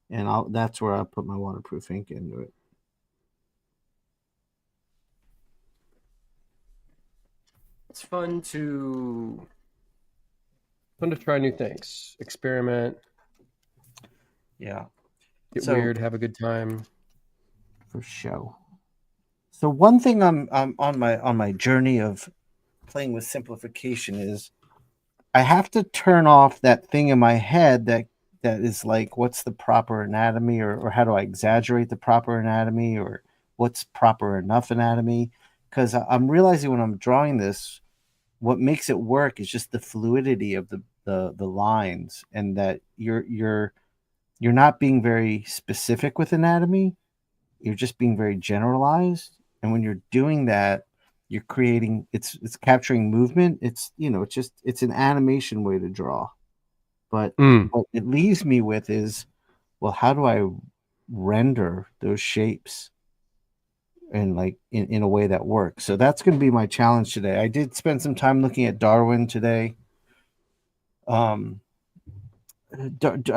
And that's where I put my waterproof ink into it. It's fun to try new things, experiment. Yeah. Get weird, have a good time. For sure. So one thing I'm on my journey of playing with simplification is I have to turn off that thing in my head that is like, what's the proper anatomy, or how do I exaggerate the proper anatomy, or what's proper enough anatomy? Because I'm realizing when I'm drawing this, what makes it work is just the fluidity of the lines, and that you're not being very specific with anatomy. You're just being very generalized. And when you're doing that, you're creating, it's capturing movement. It's an animation way to draw. But what it leaves me with is, well, how do I render those shapes and like in a way that works? So that's going to be my challenge today. I did spend some time looking at Darwin today. I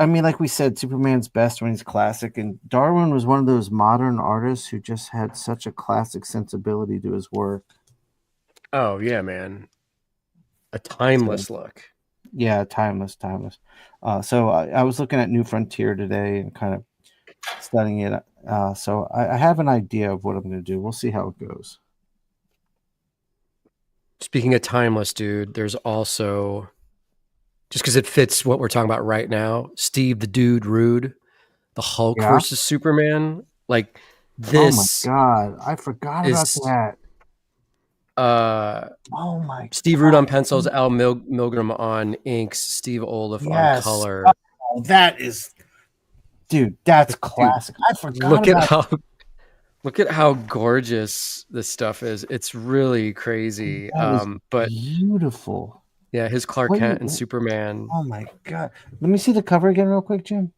mean, like we said, Superman's best when he's classic, and Darwin was one of those modern artists who just had such a classic sensibility to his work. Oh yeah, man, a timeless look. Yeah, timeless. So I was looking at New Frontier today and kind of studying it. So I have an idea of what I'm going to do. We'll see how it goes. Speaking of timeless, dude, there's also, just because it fits what we're talking about right now, Steve the Dude Rude, the Hulk versus Superman. Like this. Oh my God, I forgot about that. Oh my! Steve Rude on pencils, Al Milgram on inks, Steve Olaf on color. Oh, that is, dude, that's classic. I forgot. Look at how gorgeous this stuff is. It's really crazy. But beautiful. Yeah, his Clark Kent and Superman. Oh my God! Let me see the cover again, real quick, Jim.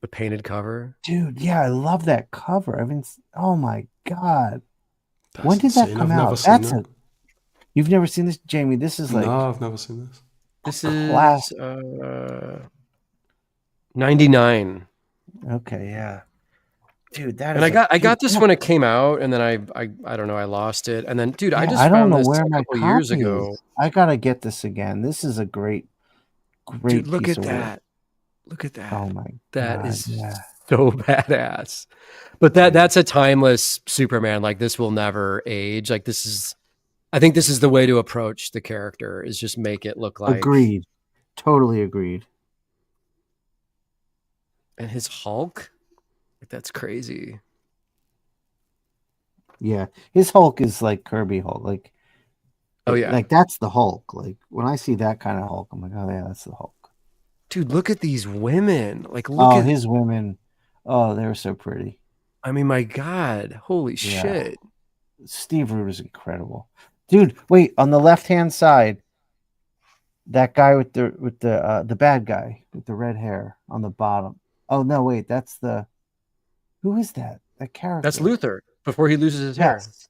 The painted cover, dude. Yeah, I love that cover. I mean, oh my God! When did that come out? You've never seen this, Jamie? This is like, no, I've never seen this. This is 99. Okay, yeah. dude, that And is I dude, got this when it came out, and then I don't know, I lost it. And then, dude, I yeah, just I don't found know this where a my couple years copy ago. is. I gotta get this again. This is a great Dude, look piece at of work. that. Look at that. Oh my That god, is yeah. so badass. But Dude. that's a timeless Superman. Like, this will never age. Like, I think this is the way to approach the character, is just make it look like. Agreed. Totally agreed. And his Hulk, like, that's crazy. Yeah. His Hulk is like Kirby Hulk. Like Oh yeah, like that's the Hulk. Like when I see that kind of Hulk, I'm like, oh yeah, that's the Hulk. dude, look at these women. Like, look Oh, at. his women. Oh, they're so pretty. I mean, my God, holy Yeah. shit. Steve Root is incredible. Dude, wait, on the left-hand side, that guy with the bad guy with the red hair on the bottom. Oh no, wait, that's the who is that? That character. That's Luthor before he loses his hair. Yes.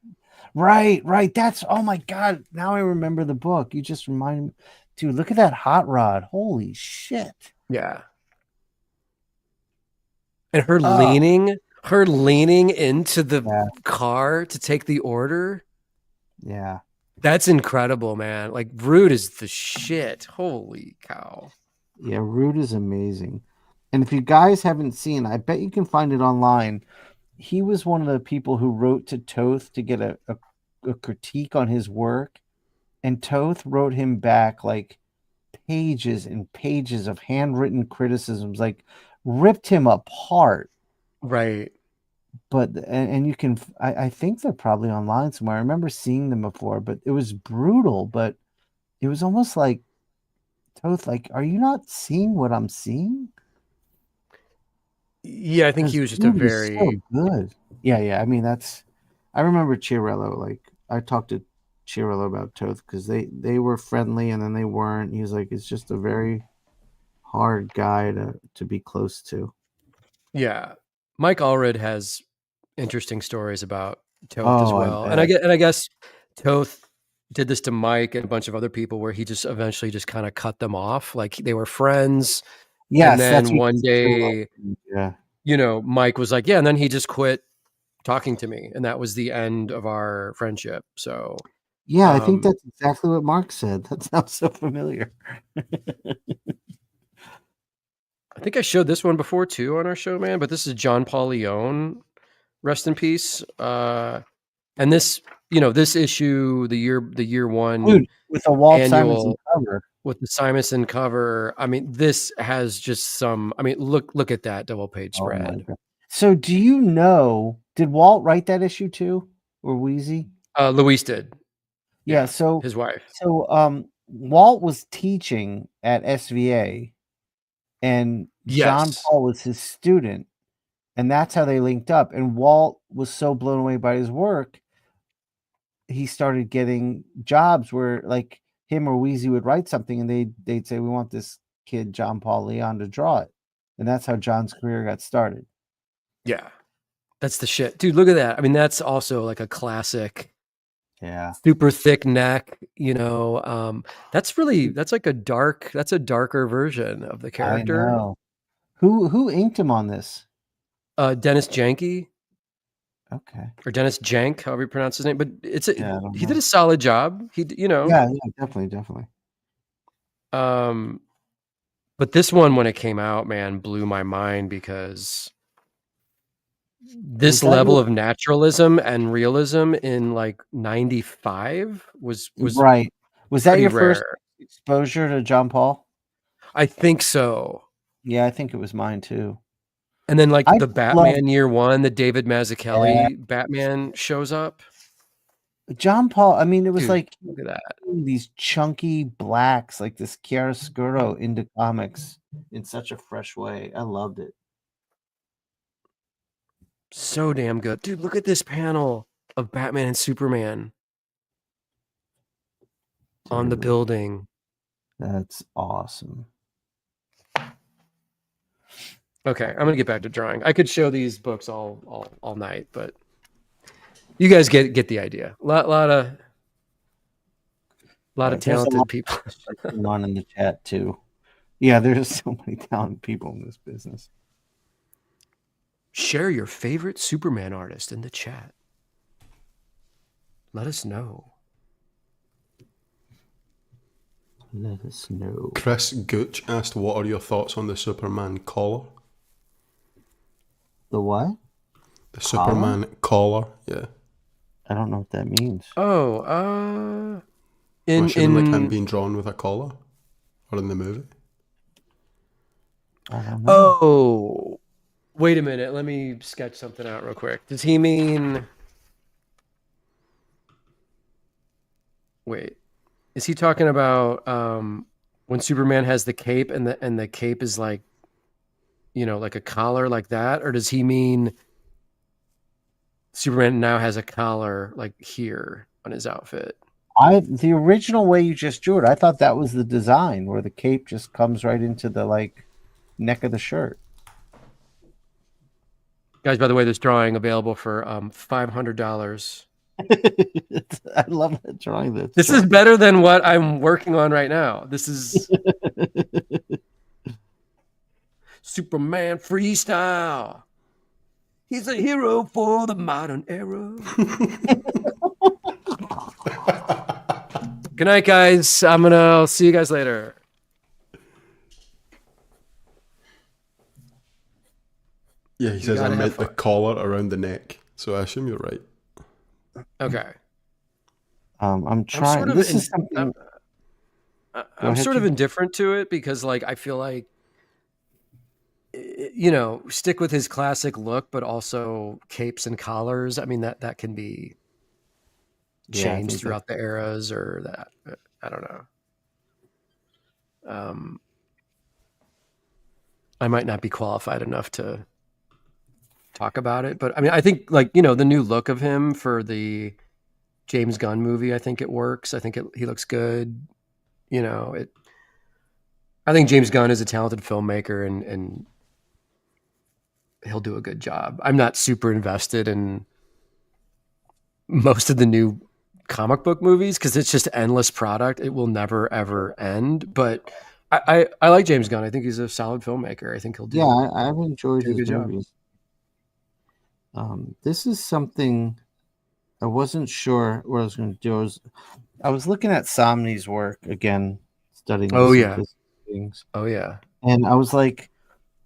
Right. That's oh my god. Now I remember the book. You just reminded me. Dude, look at that hot rod. Holy shit. Yeah. And her Oh, leaning into the yeah. car to take the order. Yeah. That's incredible, man. Like, Root is the shit. Holy cow. Yeah, Root is amazing. And if you guys haven't seen, I bet you can find it online. He was one of the people who wrote to Toth to get a critique on his work. And Toth wrote him back like pages and pages of handwritten criticisms, like ripped him apart. Right. But and you can I think they're probably online somewhere. I remember seeing them before, but it was brutal. But it was almost like Toth, like, are you not seeing what I'm seeing? Yeah, I think he was just a Dude is so very. good. Yeah. I mean, I remember Chiarello. Like, I talked to Chiarello about Toth because they were friendly and then they weren't. He was like, it's just a very hard guy to be close to. Yeah. Mike Allred has interesting stories about Toth as Oh, I well. And bet. I guess Toth did this to Mike and a bunch of other people, where he just eventually just kind of cut them off. Like, they were friends. And Yes, that's then what one Chiarello. day, Yeah. Mike was like, yeah, and then he just quit talking to me. And that was the end of our friendship. So, Yeah, I think that's exactly what Mark said. That sounds so familiar. I think I showed this one before too on our show, man, but this is John Paul Leone, rest in peace. And this, this issue, the year one Dude, with a Walt Simonson annual cover. with the Simonson cover. I mean, this has just some. I mean, look at that double page Oh my spread. god. So do you know, did Walt write that issue too? Or Wheezy? Luis did. Yeah, Yeah, so his wife. Walt was teaching at SVA and John Yes. Paul was his student, and that's how they linked up. And Walt was so blown away by his work, he started getting jobs where like him or Wheezy would write something and they'd say, we want this kid John Paul Leon to draw it. And that's how John's career got started. Yeah, that's the shit, dude. Look at that. I mean, that's also like a classic. Yeah. Super thick neck. That's like that's a darker version of the I character. know. Who inked him on this? Dennis Janke. Okay. Or Dennis Jank, however you pronounce his name, but Yeah, I don't he did know. a solid job. Yeah, definitely. But this one, when it came out, man, blew my mind, because this level of naturalism and realism in like 95 was right. Was that pretty your first rare. exposure to John Paul? I think so. Yeah, I think it was mine too. And then like I the love Batman year one, the David Mazzucchelli Batman shows up. John Paul. I mean, it was Dude, like look at that. these chunky blacks, like this chiaroscuro into comics in such a fresh way. I loved it. So damn good. Dude, look at this panel of Batman and Superman on the Dude, building. that's awesome. Okay, I'm gonna get back to drawing. I could show these books all night, but you guys get the idea. Lot of talented people. On in the chat too. Yeah, there's so many talented people in this business. Share your favorite Superman artist in the chat. Let us know. Let us know. Chris Gooch asked, what are your thoughts on the Superman collar? The what? The Superman collar, yeah. I don't know what that means. Oh, I'm assuming like him being drawn with a collar? Or in the movie? I don't know. Oh, wait a minute. Let me sketch something out real quick. Does he mean... Wait. Is he talking about when Superman has the cape and the cape is like, you know, like a collar like that? Or does he mean Superman now has a collar like here on his outfit? The original way you just drew it, I thought that was the design where the cape just comes right into the like neck of the shirt. Guys, by the way, this drawing available for $500. I love that drawing. This is better than what I'm working on right now. This is Superman freestyle. He's a hero for the modern era. Good night, guys. I'll see you guys later. Yeah, he says I meant the collar around the neck. So I assume you're right. Okay. I'm trying. This is something. I'm sort of indifferent to it because, like, I feel like, you know, stick with his classic look, but also capes and collars. I mean, that can be changed throughout the eras, or that I don't know. I might not be qualified enough to talk about it, but I mean, I think, like, you know, the new look of him for the James Gunn movie, I think it works. I think he looks good. You know, I think James Gunn is a talented filmmaker, and he'll do a good job. I'm not super invested in most of the new comic book movies because it's just endless product. It will never ever end. But I like James Gunn. I think he's a solid filmmaker. I think he'll do. Yeah, I've enjoyed his good movies. This is something I wasn't sure what I was going to do. I was looking at Somni's work again, studying. Things. Oh yeah. And I was like,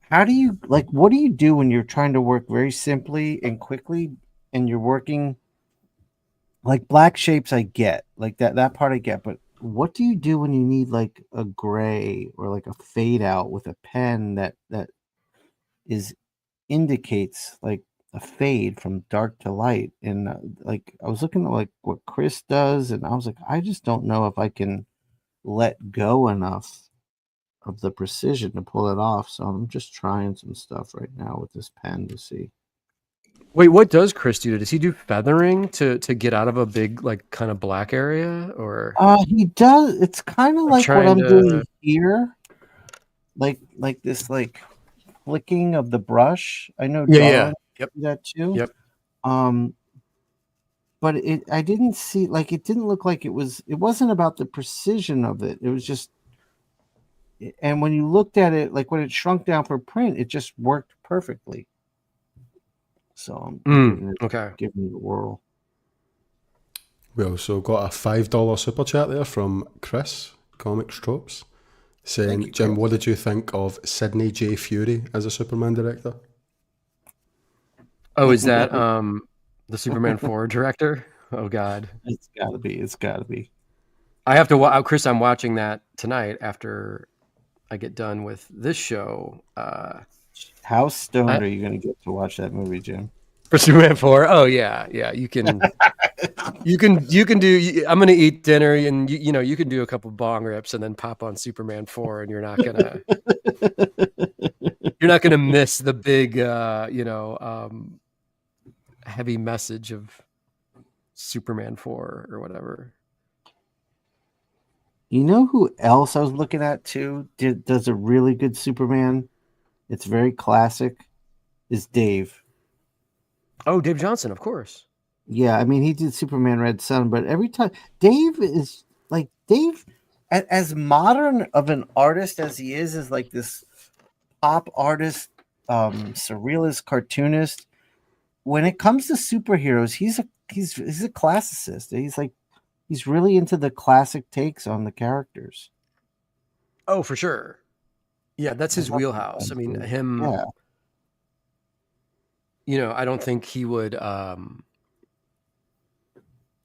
how do you what do you do when you're trying to work very simply and quickly, and you're working like black shapes? I get like that part I get, but what do you do when you need like a gray or like a fade out with a pen that indicates like a fade from dark to light? And like I was looking at like what Chris does, and I was like, I just don't know if I can let go enough of the precision to pull it off. So I'm just trying some stuff right now with this pen to see. Wait, what does Chris do? Does he do feathering to get out of a big like kind of black area, or? He does. It's kind of like what I'm doing here, like this like flicking of the brush. I know. Yeah. Yep. Do that too. Yep. But I didn't see like it didn't look like it wasn't about the precision of it. It was just. And when you looked at it, like when it shrunk down for print, it just worked perfectly. So I'm giving it a whirl. We also got a $5 super chat there from Chris, Comics Tropes, saying, Jim, what did you think of Sidney J. Fury as a Superman director? Oh, is that the Superman 4 director? Oh, God. It's gotta be. I have to Chris, I'm watching that tonight after I get done with this show. How stoned are you going to get to watch that movie, Jim? For Superman 4? Oh yeah, you can, you can do. I'm going to eat dinner, and you can do a couple bong rips and then pop on Superman 4, and you're not gonna miss the big, heavy message of Superman 4 or whatever. You know who else I was looking at too? Does a really good Superman. It's very classic. Is Dave? Oh, Dave Johnson, of course. Yeah, I mean he did Superman Red Sun, but every time Dave, as modern of an artist as he is like this pop artist, surrealist, cartoonist. When it comes to superheroes, he's a classicist. He's really into the classic takes on the characters. Oh, for sure. Yeah, that's I his love wheelhouse. I mean, that. him, Yeah, I don't think he would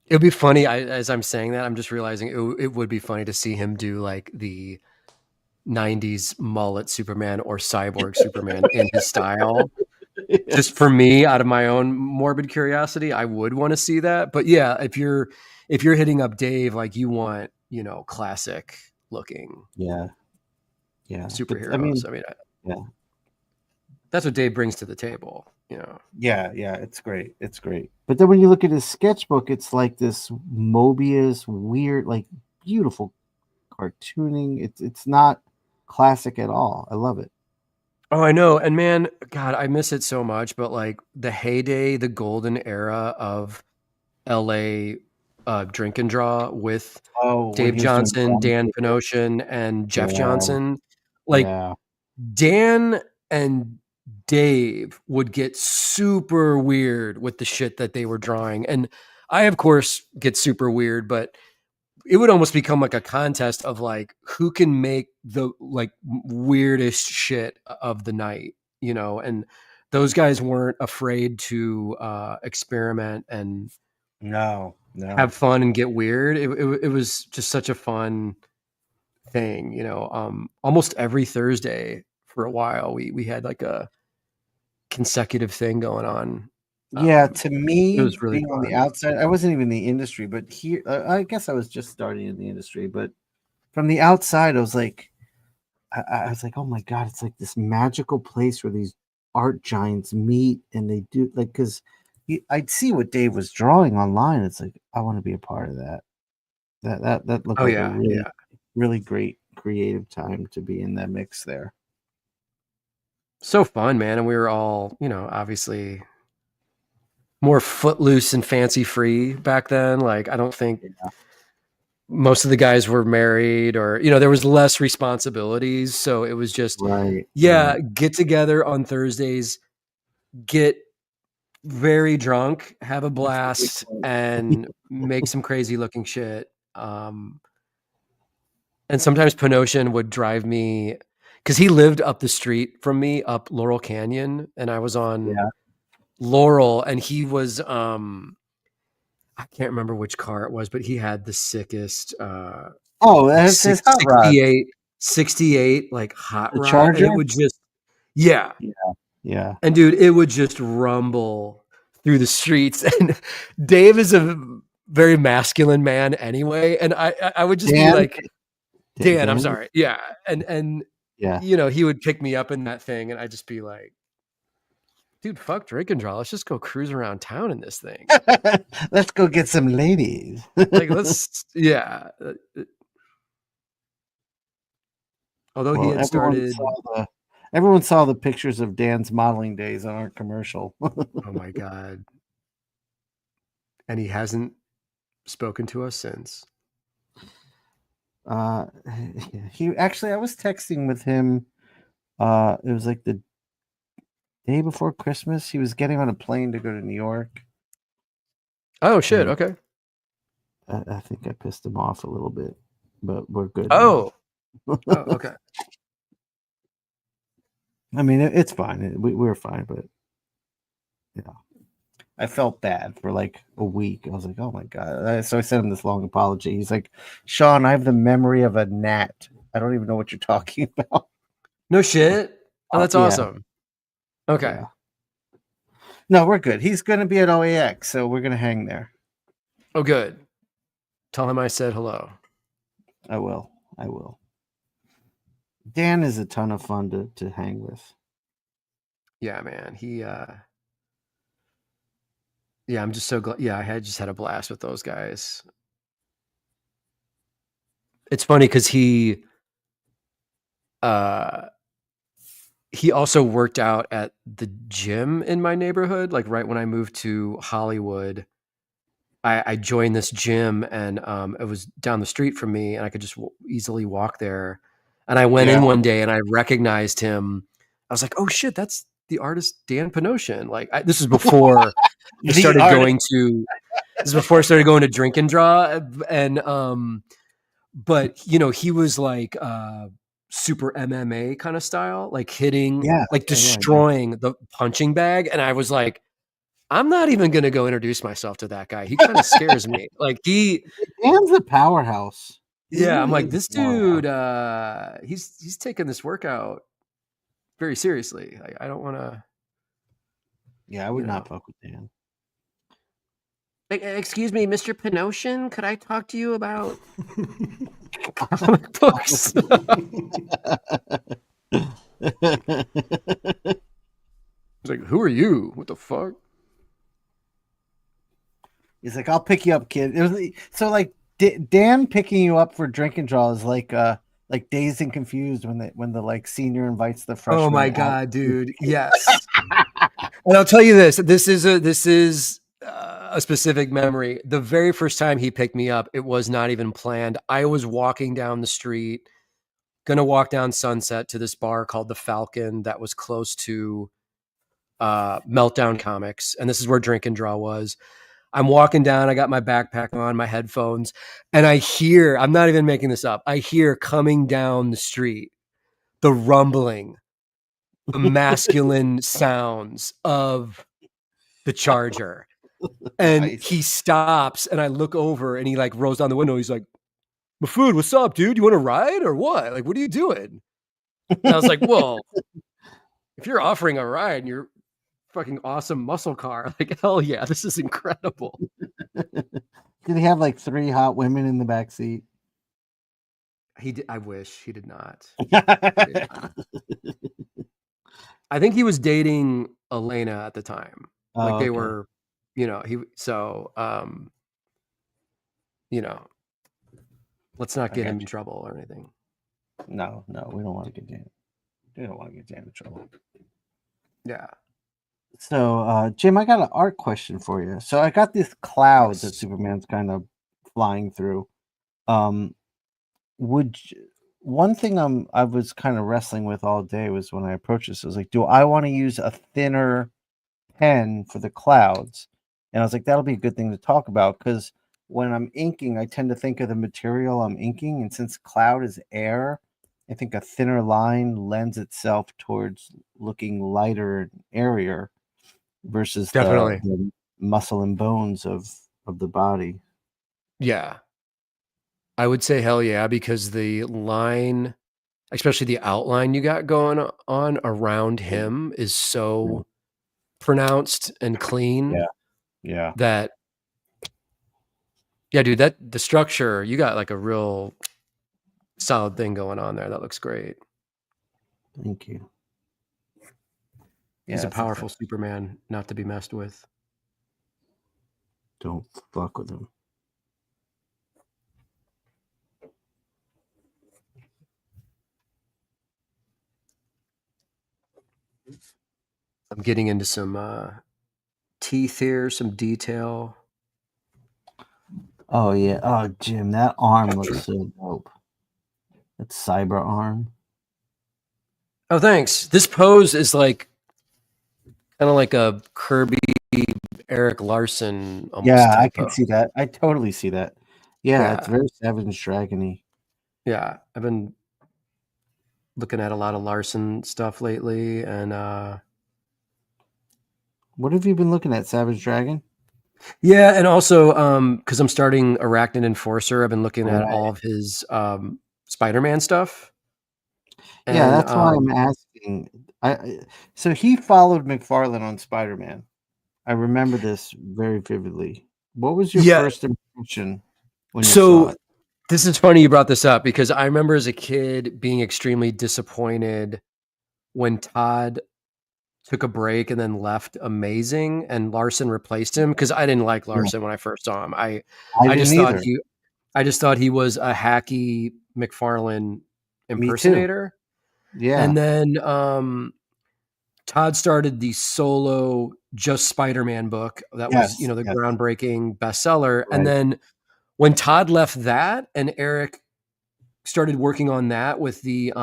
it'd be funny. As I'm saying that, I'm just realizing it would be funny to see him do like the '90s mullet Superman or cyborg Superman in his style. Just for me, out of my own morbid curiosity, I would want to see that. But yeah, if you're hitting up Dave, like you want, classic looking yeah. But I superheroes. mean, I mean, yeah, that's what Dave brings to the table. yeah. It's great. It's great. But then when you look at his sketchbook, it's like this Mobius weird, like beautiful cartooning. It's not classic at all. I love it. Oh, I know. And man, God, I miss it so much. But like the heyday, the golden era of LA drink and draw with Oh, when Dave he was doing Johnson, Brown Dan Paper. Pinotion, and Jeff Yeah, Johnson. Like yeah. Dan and Dave would get super weird with the shit that they were drawing. And I, of course, get super weird, but it would almost become like a contest of like who can make the like weirdest shit of the night, and those guys weren't afraid to experiment and No. have fun and get weird. It was just such a fun thing, almost every Thursday for a while, we had like a consecutive thing going on. Yeah, Um, to it me, was really being on the fun. outside, I wasn't even in the industry, but here, I guess I was just starting in the industry. But from the outside, I was like, I was like, oh my god, it's like this magical place where these art giants meet, and they do like because I'd see what Dave was drawing online. It's like I want to be a part of that. That looked Oh like a yeah, really yeah. really great creative time to be in that mix there. So fun, man. And we were all, obviously more footloose and fancy free back then. Like, I don't think Yeah. most of the guys were married or, there was less responsibilities. So it was just, Right, yeah, right. get together on Thursdays, get very drunk, have a That's what we blast, call it. and make some crazy looking shit. And sometimes Penosian would drive me because he lived up the street from me up Laurel Canyon, and I was on Yeah. Laurel, and he was I can't remember which car it was, but he had the sickest Oh, like that's his hot rod, 68 like hot the rod, and Charger. it would just yeah. Yeah, yeah. And dude, it would just rumble through the streets. And Dave is a very masculine man anyway, and I would just be Dan, like, Dan, I'm Dan. sorry. Yeah. And Yeah. he would pick me up in that thing and I'd just be like, dude, fuck drink and draw. Let's just go cruise around town in this thing. Let's go get some ladies. Like, let's, yeah. Although he Well, had started, everyone saw the pictures of Dan's modeling days on our commercial. oh my God. And he hasn't spoken to us since. uh he actually I was texting with him. It was like the day before Christmas. He was getting on a plane to go to New York. Oh, shit. And Okay. I think I pissed him off a little bit, but we're good Oh, now. okay. I mean, it's fine. We're fine, but yeah, I felt bad for like a week. I was like, oh my God. So I sent him this long apology. He's like, Sean, I have the memory of a gnat. I don't even know what you're talking about. No shit. Oh, that's Yeah. awesome. Okay. Yeah. No, we're good. He's going to be at OAX, so we're going to hang there. Oh, good. Tell him I said hello. I will. Dan is a ton of fun to hang with. Yeah, man. Yeah, I'm just so glad. Yeah, I just had a blast with those guys. It's funny because he also worked out at the gym in my neighborhood. Like right when I moved to Hollywood, I joined this gym, and it was down the street from me, and I could just easily walk there. And I went in one day, and I recognized him. I was like, "Oh shit, that's the artist Dan Panosian. Like this is before I started going to. This is before I started going to Drink and Draw, and but he was like super MMA kind of style, like hitting, like destroying the punching bag, and I was like, I'm not even gonna go introduce myself to that guy. He kind of scares me. Like Dan's a powerhouse. Yeah, I'm like, this dude, he's taking this workout very seriously. I don't want to. Yeah, I would not fuck with Dan. Excuse me, Mr. Panosian, could I talk to you about comic books? He's like, who are you? What the fuck? He's like, I'll pick you up, kid. So like Dan picking you up for Drink and Draw is like Dazed and Confused when the like senior invites the freshman. Oh my god, dude! Yes. And I'll tell you this: this is a specific memory. The very first time he picked me up, it was not even planned. I was walking down the street, gonna walk down Sunset to this bar called the Falcon that was close to Meltdown Comics, and this is where Drink and Draw was. I'm walking down, I got my backpack on, my headphones, and I hear, I'm not even making this up, I hear coming down the street the rumbling, the masculine sounds of the Charger. And he stops, and I look over, and he like rolls down the window. He's like, "Mafood, what's up, dude? You want to ride or what? Like, what are you doing?" And I was like, "Well, if you're offering a ride and you're fucking awesome muscle car, like hell yeah, this is incredible." Did he have like 3 hot women in the back seat? He did. I wish he did not. I think he was dating Elena at the time. Like they were, let's not get him in trouble or anything. No, we don't want to get Dan. We don't want to get Dan in trouble. Yeah. So, Jim, I got an art question for you. So I got this cloud that Superman's kind of flying through. One thing I was kind of wrestling with all day was when I approached this, I was like, do I want to use a thinner pen for the clouds? And I was like, that'll be a good thing to talk about, because when I'm inking, I tend to think of the material I'm inking, and since cloud is air, I think a thinner line lends itself towards looking lighter and airier versus the muscle and bones of the body. Yeah. I would say hell yeah, because the line, especially the outline you got going on around him, is so pronounced and clean. Yeah. That, yeah, dude, the structure, you got like a real solid thing going on there. That looks great. Thank you. He's a powerful Superman, not to be messed with. Don't fuck with him. I'm getting into some teeth here, some detail. Oh yeah. Oh, Jim, that arm looks so dope. That cyber arm. Oh, thanks. This pose is like kind of like a Kirby, Eric Larson. Yeah, I can see that. I totally see that. Yeah, it's very Savage Dragon-y. Yeah, I've been looking at a lot of Larson stuff lately, and what have you been looking at, Savage Dragon? Yeah, and also because I'm starting Arachnid Enforcer, I've been looking at all of his Spider-Man stuff. And, yeah, that's why I'm asking. So he followed McFarlane on Spider-Man. I remember this very vividly. What was your first impression when you saw it? This is funny you brought this up, because I remember as a kid being extremely disappointed when Todd took a break and then left Amazing and Larson replaced him, because I didn't like Larson when I first saw him. I just thought he was a hacky McFarlane impersonator. Yeah. And then Todd started the solo Just Spider-Man book that was, the groundbreaking bestseller. Right. And then when Todd left that and Eric started working on that with the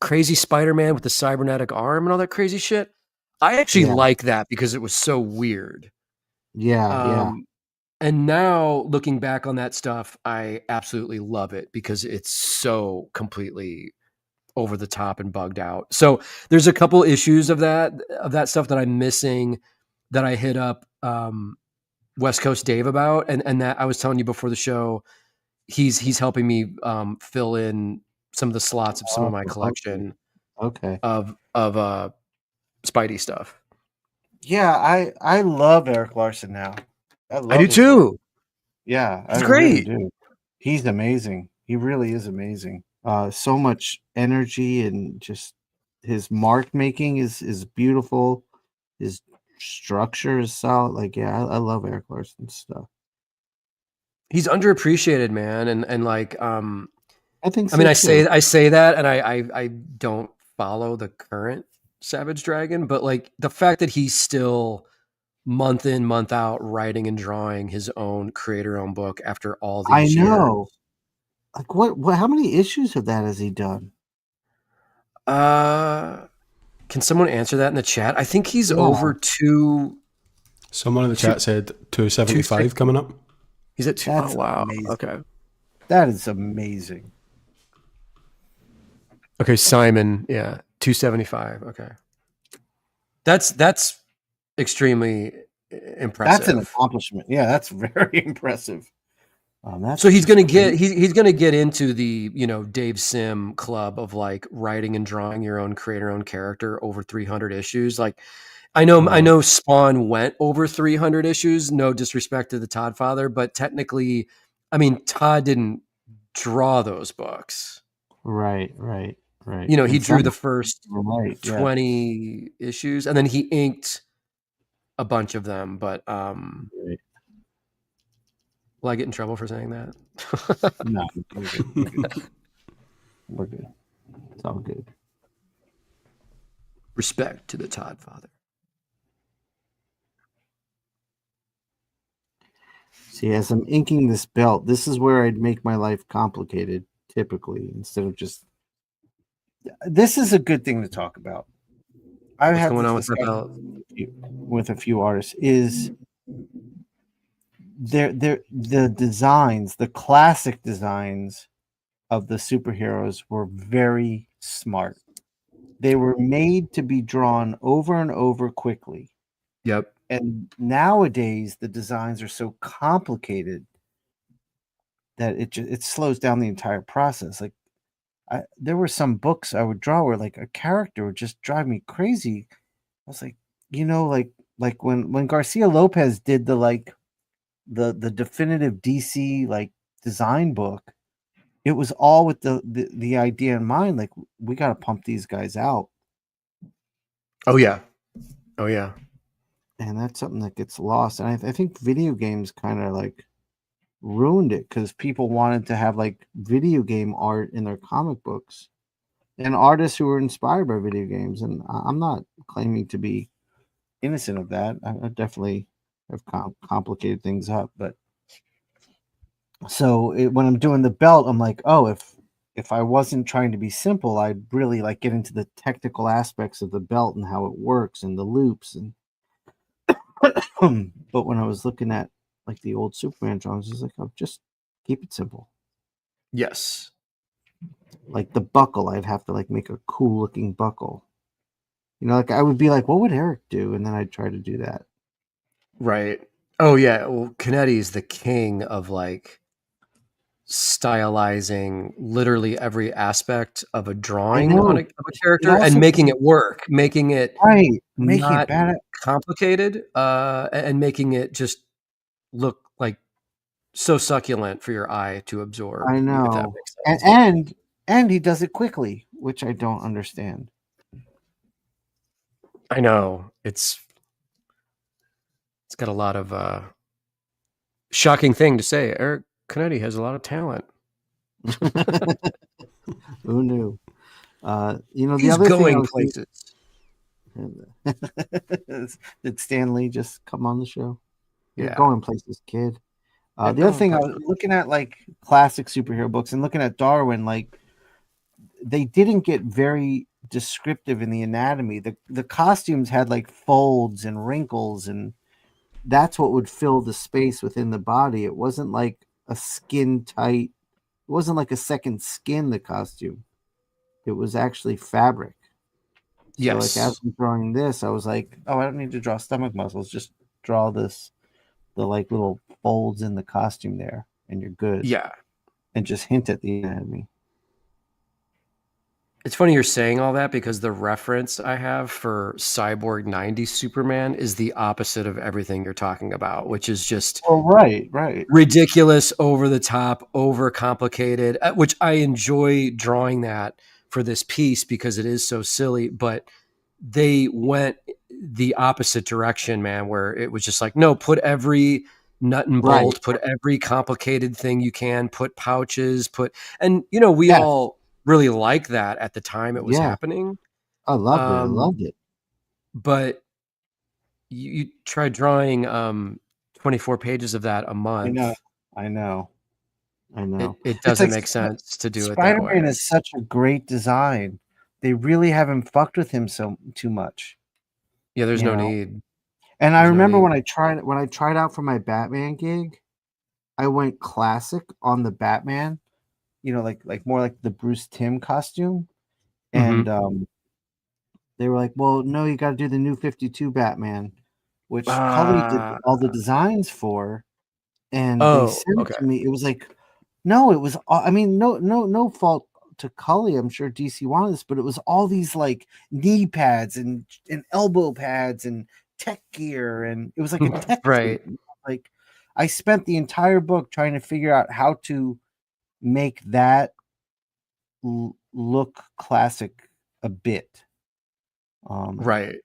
crazy Spider-Man with the cybernetic arm and all that crazy shit. I actually Yeah. like that because it was so weird. Yeah. And now looking back on that stuff, I absolutely love it because it's so completely over the top and bugged out. So there's a couple issues of that stuff that I'm missing that I hit up West Coast Dave about, and that I was telling you before the show, he's helping me fill in some of the slots of some of my collection Okay. of Spidey stuff. Yeah, I love Eric Larson now. I love do his too. work. Yeah, He's I really great. do. He's amazing. He really is amazing. So much energy and just his mark making is beautiful. His structure is solid. Like, yeah, I love Eric Larson's stuff. He's underappreciated, man, and like I think so I mean, I too. say that, and I don't follow the current Savage Dragon, but like the fact that he's still month in, month out writing and drawing his own creator-owned book after all I these years. know. Like, what? How many issues of that has he done? Can someone answer that in the chat? I think he's Yeah. over two. Someone in the chat said 275 coming up. He's at two. That's Oh wow. amazing. Okay. That is amazing. Okay, Simon. Yeah, 275. Okay. That's extremely impressive. That's an accomplishment. Yeah, that's very impressive. So he's gonna get he's gonna get into the Dave Sim club of like writing and drawing your own creator-owned character over 300 issues. Like I know Spawn went over 300 issues. No disrespect to the Todd father, but technically, I mean Todd didn't draw those books. Right. He drew the first 20 yeah. issues, and then he inked a bunch of them. But Right. will I get in trouble for saying that? No, we're good. We're good. It's all good. Respect to the Todd father. See, as I'm inking this belt, this is where I'd make my life complicated, typically, instead of just. This is a good thing to talk about. I've had going on this with the belt? with a few artists. Is the designs, the classic designs of the superheroes were very smart. They were made to be drawn over and over quickly. Yep. And nowadays the designs are so complicated that it slows down the entire process. Like there were some books I would draw where like a character would just drive me crazy. I was like, like when Garcia Lopez did the definitive DC like design book, it was all with the idea in mind. Like we got to pump these guys out. Oh yeah. And that's something that gets lost. And I think video games kind of like ruined it because people wanted to have like video game art in their comic books and artists who were inspired by video games. And I'm not claiming to be innocent of that. I definitely have complicated things up. But so when I'm doing the belt, I'm like, oh, if I wasn't trying to be simple, I'd really like get into the technical aspects of the belt and how it works and the loops and but when I was looking at like the old Superman drawings, I was like, oh, just keep it simple. Yes. Like the buckle, I'd have to like make a cool looking buckle. Like I would be like, what would Eric do? And then I'd try to do that. Right. Oh yeah. Well, Canetti is the king of like stylizing literally every aspect of a drawing of a character and making it work, making it not complicated, and making it just look like so succulent for your eye to absorb. I know. If that makes sense. And he does it quickly, which I don't understand. I know. It's got a lot of shocking thing to say. Eric Canetti has a lot of talent. Who knew? The He's other going thing places. Did Stan Lee just come on the show? Yeah. You're going places, kid. The other thing I was looking at like classic superhero books and looking at Darwin, like they didn't get very descriptive in the anatomy. The costumes had like folds and wrinkles, and that's what would fill the space within the body. It wasn't like a skin tight. It wasn't like a second skin. The costume. It was actually fabric. So like as I'm drawing this, I was like, oh, I don't need to draw stomach muscles. Just draw the like little folds in the costume there, and you're good. Yeah. And just hint at the anatomy. It's funny you're saying all that because the reference I have for Cyborg 90 Superman is the opposite of everything you're talking about, which is just right. ridiculous, over the top, over complicated, which I enjoy drawing that for this piece because it is so silly, but they went the opposite direction, man, where it was just like, no, put every nut and bolt, put every complicated thing you can, put pouches, and we all really liked that at the time it was happening. I loved it. But you try drawing 24 pages of that a month. I know. It doesn't make sense to do it that way. Spider-Man is such a great design. They really haven't fucked with him too much. Yeah, there's no need. And I remember when I tried out for my Batman gig, I went classic on the Batman, like more like the Bruce Timm costume. And they were like, well, no, you got to do the New 52 Batman, which Cully did all the designs for. And they sent it to me. It was like, no, it was, I mean, no fault to Cully. I'm sure DC wanted this, but it was all these like knee pads and elbow pads and tech gear. And it was like a tech right. Like I spent the entire book trying to figure out how to make that look classic a bit. Right.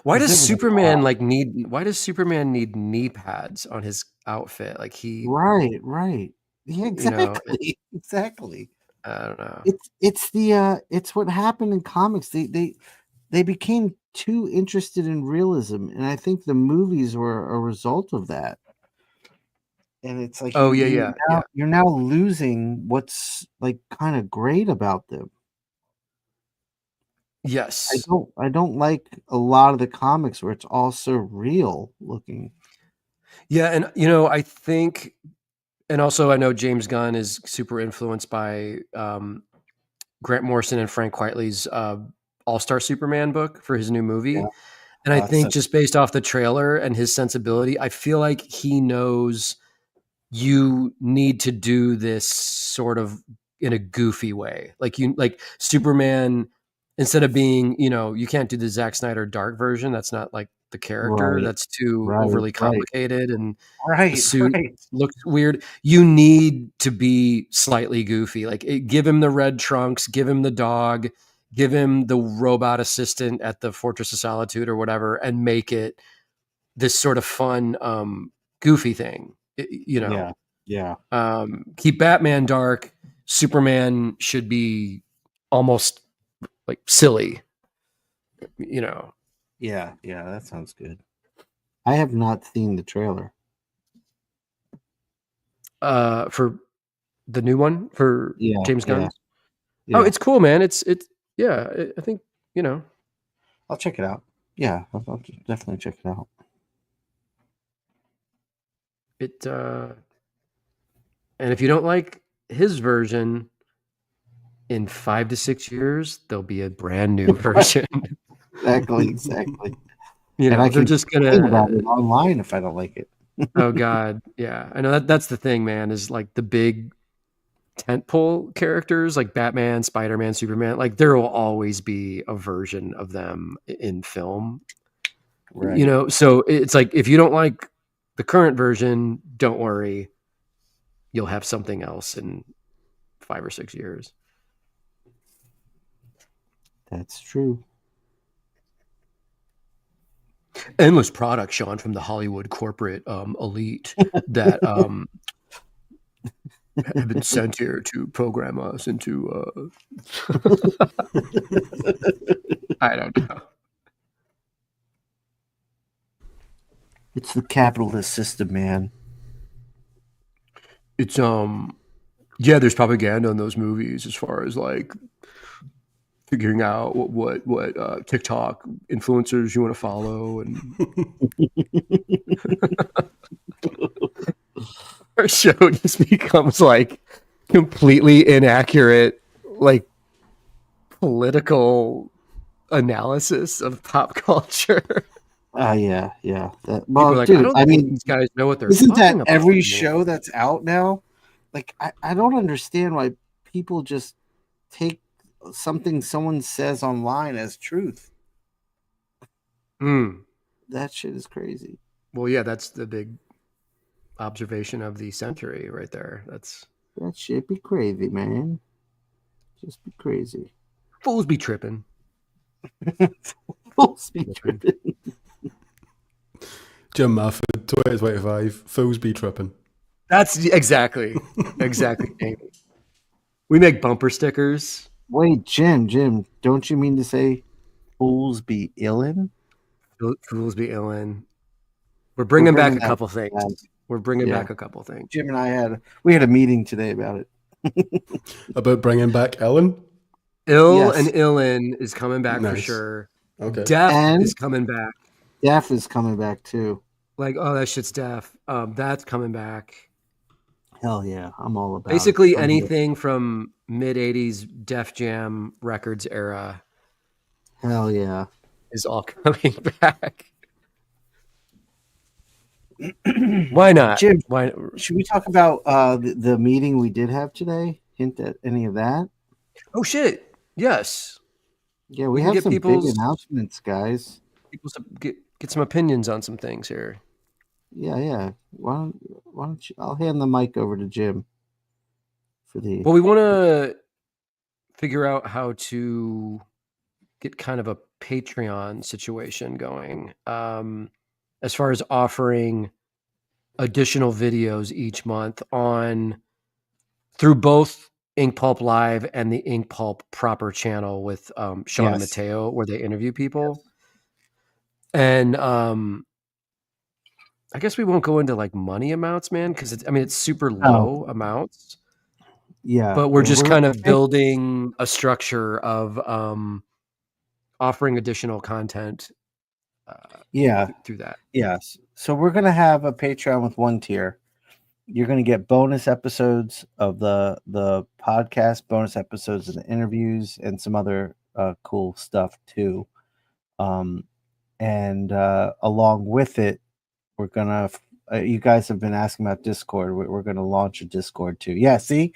Why does Superman why does Superman need knee pads on his outfit? Like Right. Yeah, exactly. Exactly. I don't know. It's what happened in comics. They became too interested in realism, and I think the movies were a result of that. And it's like you're now losing what's like kind of great about them. Yes. I don't like a lot of the comics where it's all so real looking. Yeah, and I think, and also I know James Gunn is super influenced by Grant Morrison and Frank Quitely's All-Star Superman book for his new movie. Yeah. And I think just based off the trailer and his sensibility, I feel like he knows you need to do this sort of in a goofy way. Like Superman, instead of being, you can't do the Zack Snyder dark version. That's not like the character. Right. That's too overly complicated and the suit looks weird. You need to be slightly goofy. Like give him the red trunks, give him the dog, give him the robot assistant at the Fortress of Solitude or whatever, and make it this sort of fun, goofy thing. Yeah. Keep Batman dark. Superman should be almost like silly, Yeah, that sounds good. I have not seen the trailer. For the new one for James Gunn. Yeah. Oh, it's cool, man. It's I think, I'll check it out. Yeah, I'll definitely check it out. And if you don't like his version, in 5 to 6 years, there'll be a brand new version. Exactly. And I can just complain about it online if I don't like it. Oh God, yeah. I know that's the thing, man. Is like the big tentpole characters like Batman, Spider-Man, Superman. Like there will always be a version of them in film. Right. So it's like if you don't like the current version, don't worry. You'll have something else in 5 or 6 years. That's true. Endless products, Sean, from the Hollywood corporate elite that have been sent here to program us into. I don't know. It's the capitalist system, man. It's there's propaganda in those movies as far as like figuring out what TikTok influencers you want to follow, and our show just becomes like completely inaccurate, like political analysis of pop culture. Yeah. People Well, are like, I dude, don't I think mean, these guys know what they're isn't that talking about. every anymore. show that's out now? Like, I don't understand why people just take something someone says online as truth. That shit is crazy. Well, yeah, that's the big observation of the century right there. That shit be crazy, man. Just be crazy. Fools be tripping. Fools be tripping. jimmahfood 2025. Fools be tripping. That's exactly. We make bumper stickers. Wait, Jim, don't you mean to say fools be illin'? Fools be illin'. We're bringing back a couple things. Jim and I had a meeting today about it. About bringing back Ellen? Ill and illin is coming back for sure. Okay. Deaf is coming back. Deaf is coming back too. Like, oh, that shit's deaf. That's coming back. Hell yeah, I'm all about basically anything from mid 80s Def Jam Records era. Hell yeah. Is all coming back. Why not? Jim, why should we talk about the meeting we did have today? Hint at any of that? Oh shit. Yes. Yeah, we have some big announcements, guys. People get some opinions on some things here. Yeah. Why don't you? I'll hand the mic over to Jim for the. Well, we want to figure out how to get kind of a Patreon situation going, as far as offering additional videos each month through both Inkpulp Live and the Inkpulp proper channel with Sean and Mateo, where they interview people. And I guess we won't go into like money amounts, man, because it's super low amounts. Yeah. But we're just kind of building a structure of offering additional content through that. Yes. So we're going to have a Patreon with one tier. You're going to get bonus episodes of the podcast, bonus episodes of the interviews, and some other cool stuff too. And along with it, we're gonna. You guys have been asking about Discord. We're gonna launch a Discord too. Yeah. See,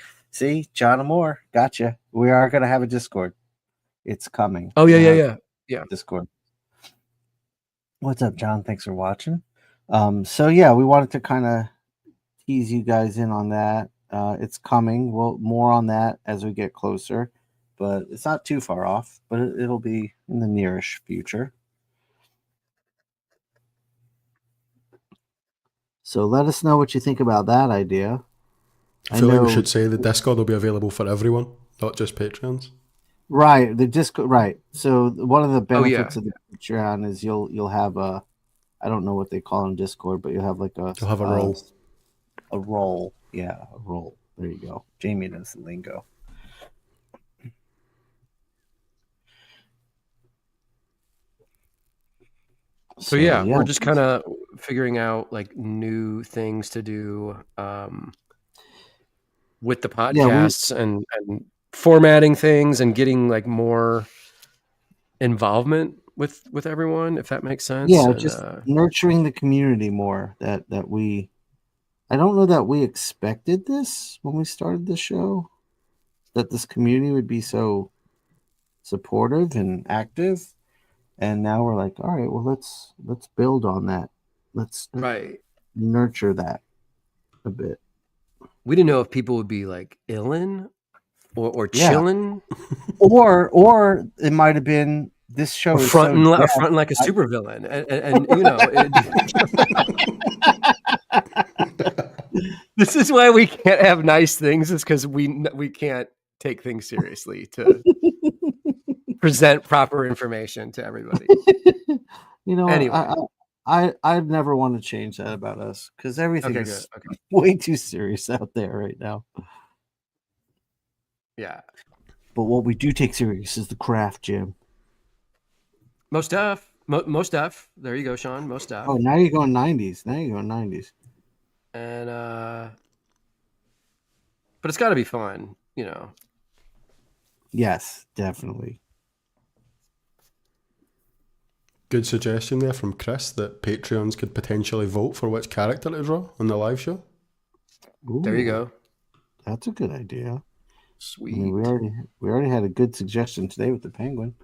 John Amore, gotcha. We are gonna have a Discord. It's coming. Oh yeah. Discord. What's up, John? Thanks for watching. So yeah, we wanted to kind of tease you guys in on that. It's coming. Well, more on that as we get closer, but it's not too far off. But it'll be in the nearish future. So let us know what you think about that idea. I feel like we should say the Discord will be available for everyone, not just Patreons. Right, the Discord. Right. So one of the benefits of the Patreon is you'll have a, I don't know what they call in Discord, but you'll have like a role. A role. Yeah, a role. There you go. Jamie knows the lingo. So yeah, we're just kind of figuring out like new things to do with the podcasts and formatting things and getting like more involvement with everyone, if that makes sense. Yeah, and, just nurturing the community more. That we, I don't know that we expected this when we started the show, that this community would be so supportive and active. And now we're like, all right, well, let's build on that. Let's nurture that a bit. We didn't know if people would be like illin or chilling, or it might have been this show is fronting like a supervillain, and you know. This is why we can't have nice things. Is because we can't take things seriously to present proper information to everybody. You know, anyway, I'd never want to change that about us because everything is way too serious out there right now. Yeah. But what we do take serious is the craft, Jim. Most Def. There you go, Sean. Most Def. Oh, now you're going 90s. And but it's got to be fun, Yes, definitely. Good suggestion there from Chris that Patreons could potentially vote for which character to draw on the live show. Ooh, There you go. That's a good idea. Sweet. I mean, we already had a good suggestion today with the penguin.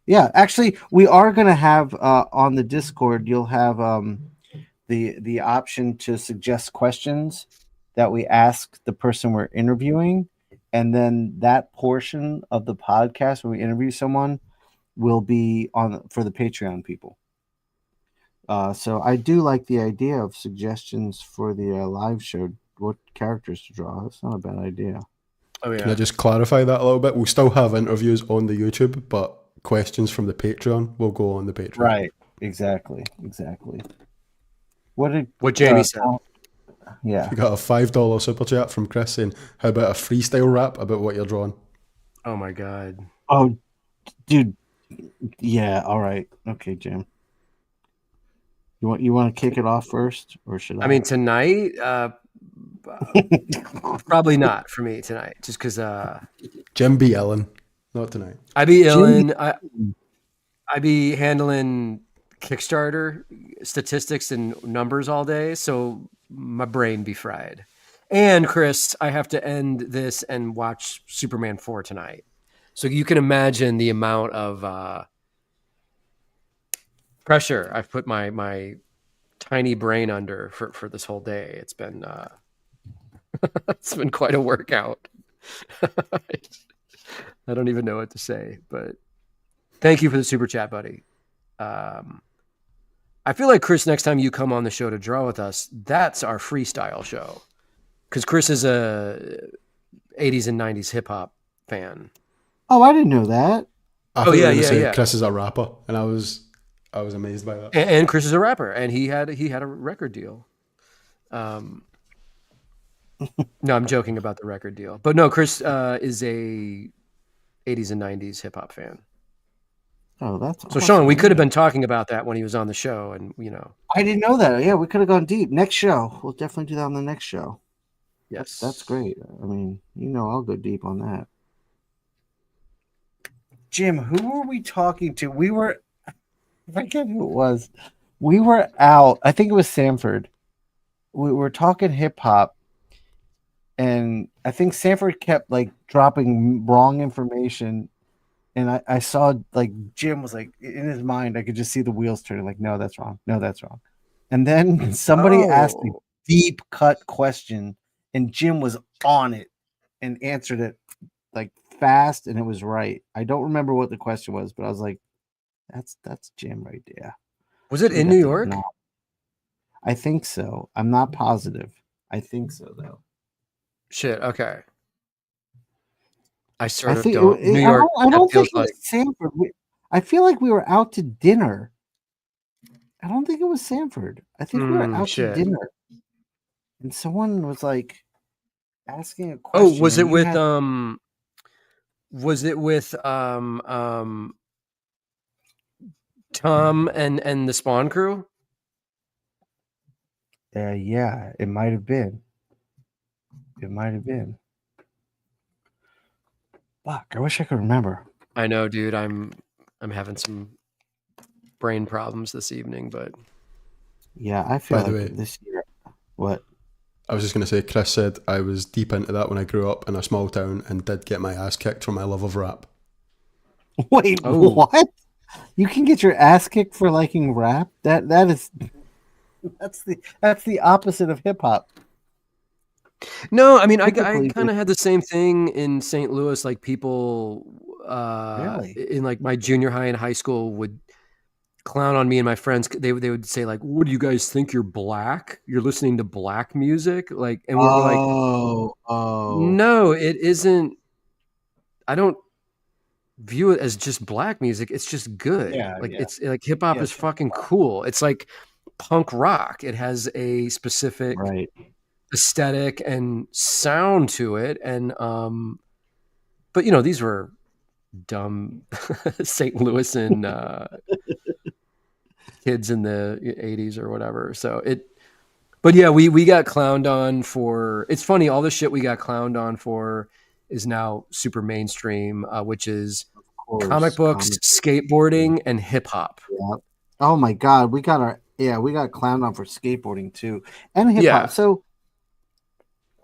Yeah, actually, we are gonna have on the Discord. You'll have the option to suggest questions that we ask the person we're interviewing, and then that portion of the podcast when we interview someone will be on for the Patreon people. So I do like the idea of suggestions for the live show. What characters to draw? That's not a bad idea. Oh yeah. Can I just clarify that a little bit? We'll still have interviews on the YouTube, but questions from the Patreon will go on the Patreon. Right. Exactly. What Jamie said. Yeah. We got a $5 super chat from Chris saying, "How about a freestyle rap about what you're drawing?" Oh my god. Oh, dude. Yeah. All right. Okay, Jim. You want to kick it off first, or should I? I mean, tonight, probably not for me tonight, just because Jim be Ellen, not tonight. I be illin. I be handling Kickstarter statistics and numbers all day, so my brain be fried. And Chris, I have to end this and watch Superman 4 tonight. So you can imagine the amount of pressure I've put my tiny brain under for this whole day. It's been it's been quite a workout. I don't even know what to say, but thank you for the super chat, buddy. I feel like, Chris, next time you come on the show to draw with us, that's our freestyle show. Because Chris is a 80s and 90s hip hop fan. Oh, I didn't know that. I thought you were gonna say Chris is a rapper, and I was amazed by that. And Chris is a rapper, and he had a record deal. No, I'm joking about the record deal, but no, Chris is a 80s and 90s hip hop fan. Oh, that's so awesome. Sean, we could have been talking about that when he was on the show, and I didn't know that. Yeah, we could have gone deep. Next show, we'll definitely do that on the next show. Yes, that's great. I mean, I'll go deep on that. Jim, who were we talking to? We were, I forget who it was. We were out. I think it was Sanford. We were talking hip hop, and I think Sanford kept like dropping wrong information. And I saw like Jim was like in his mind, I could just see the wheels turning. Like, no, that's wrong. No, that's wrong. And then somebody asked a deep cut question, and Jim was on it and answered it like fast, and it was right. I don't remember what the question was, but I was like, that's Jim right there. Was it in New York? I think so. I'm not positive. I think so though. Shit. Okay. I New York. I don't think it was Sanford. I feel like we were out to dinner. I don't think it was Sanford. I think we were out to dinner, and someone was like asking a question. Oh, was it with Tom and the Spawn crew? Yeah, it might have been. Fuck, I wish I could remember. I know, dude. I'm having some brain problems this evening, but yeah, I feel like this year. What? I was just going to say, Chris said I was deep into that when I grew up in a small town and did get my ass kicked for my love of rap. Wait, what? You can get your ass kicked for liking rap? That's the opposite of hip hop. No, I mean, I kind of had the same thing in St. Louis. Like people in like my junior high and high school would clown on me and my friends. They would say like, "What do you guys think? You're black? You're listening to black music?" Like, and we're like, no, it isn't. I don't view it as just black music. It's just good. It's like hip hop is fucking cool. It's like punk rock. It has a specific aesthetic and sound to it, and but these were dumb St. Louis and kids in the 80s or whatever. So but yeah, we got clowned on for, it's funny, all the shit we got clowned on for is now super mainstream, which is Of comic course, books, comic. skateboarding, and hip hop. Yeah. Oh my God, we got clowned on for skateboarding too, and hip hop. Yeah. So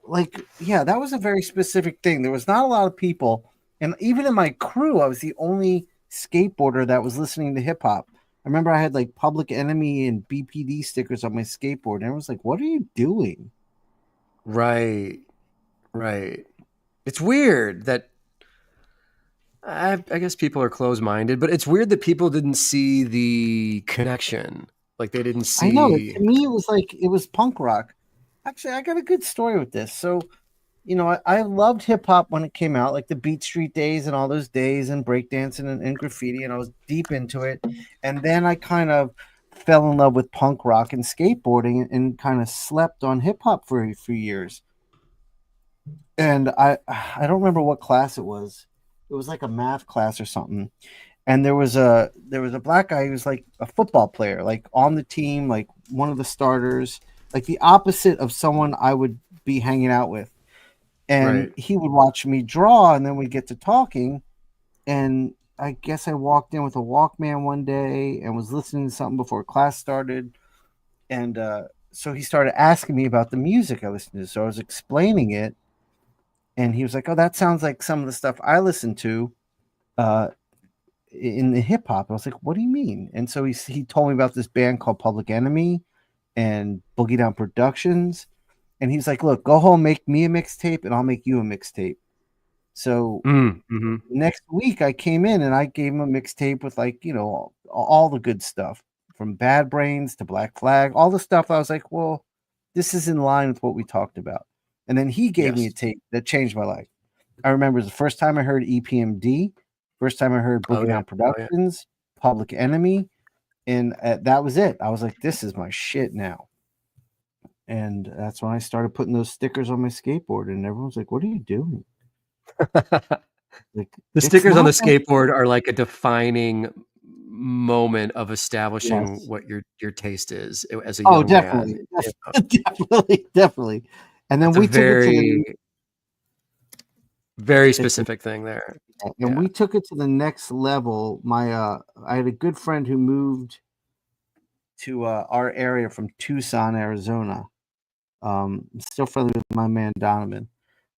like, yeah, that was a very specific thing. There was not a lot of people, and even in my crew, I was the only skateboarder that was listening to hip hop. I remember I had like Public Enemy and BPD stickers on my skateboard, and everyone's like, "What are you doing?" Right. Right. It's weird that I guess people are closed minded, but it's weird that people didn't see the connection. Like they didn't I know. see. To me, it was like it was punk rock. Actually, I got a good story with this. So, I loved hip hop when it came out, like the Beat Street days and all those days, and breakdancing and graffiti, and I was deep into it. And then I kind of fell in love with punk rock and skateboarding, and kind of slept on hip hop for a few years. And I don't remember what class it was. It was like a math class or something. And there was a black guy who was like a football player, like on the team, like one of the starters, like the opposite of someone I would be hanging out with. And Right. he would watch me draw, and then we'd get to talking. And I guess I walked in with a Walkman one day and was listening to something before class started. And so he started asking me about the music I listened to. So I was explaining it, and he was like, "Oh, that sounds like some of the stuff I listen to uh, in the hip hop." I was like, "What do you mean?" And so he told me about this band called Public Enemy and Boogie Down Productions. And he's like, "Look, go home, make me a mixtape, and I'll make you a mixtape." So Mm-hmm. next week, I came in and I gave him a mixtape with like all the good stuff, from Bad Brains to Black Flag, all the stuff. I was like, "Well, this is in line with what we talked about." And then he gave me a Yes. tape that changed my life. I remember the first time I heard EPMD, first time I heard Oh Boogie yeah. Down Oh yeah. Productions, Public Enemy, and that was it. I was like, "This is my shit now." And that's when I started putting those stickers on my skateboard, and everyone's like, "What are you doing?" Like, The it's stickers on the not that. skateboard are like a defining moment of establishing Yes. what your taste is as a Oh, young man. definitely. You know, Definitely, definitely. And then that's a we took it to very, the very it's specific thing there. and Yeah. we took it to the next level. I had a good friend who moved to our area from Tucson, Arizona. I'm still friendly with my man Donovan.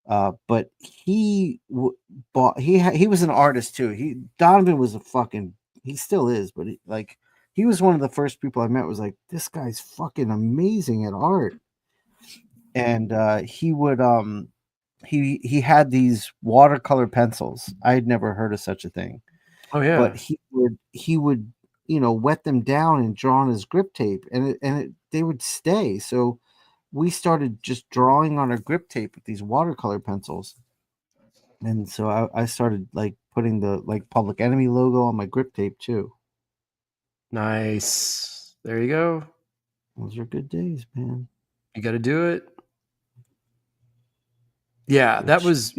But he was an artist too. Donovan was a fucking he still is, but he was one of the first people I met. Was like, this guy's fucking amazing at art. And he had these watercolor pencils. I had never heard of such a thing, Oh but yeah. he would wet them down and draw on his grip tape, and they would stay. So we started just drawing on our grip tape with these watercolor pencils. And so I started like putting the like Public Enemy logo on my grip tape too. Nice. There you go. Those are good days, man. You got to do it. Yeah, Good that shit. was,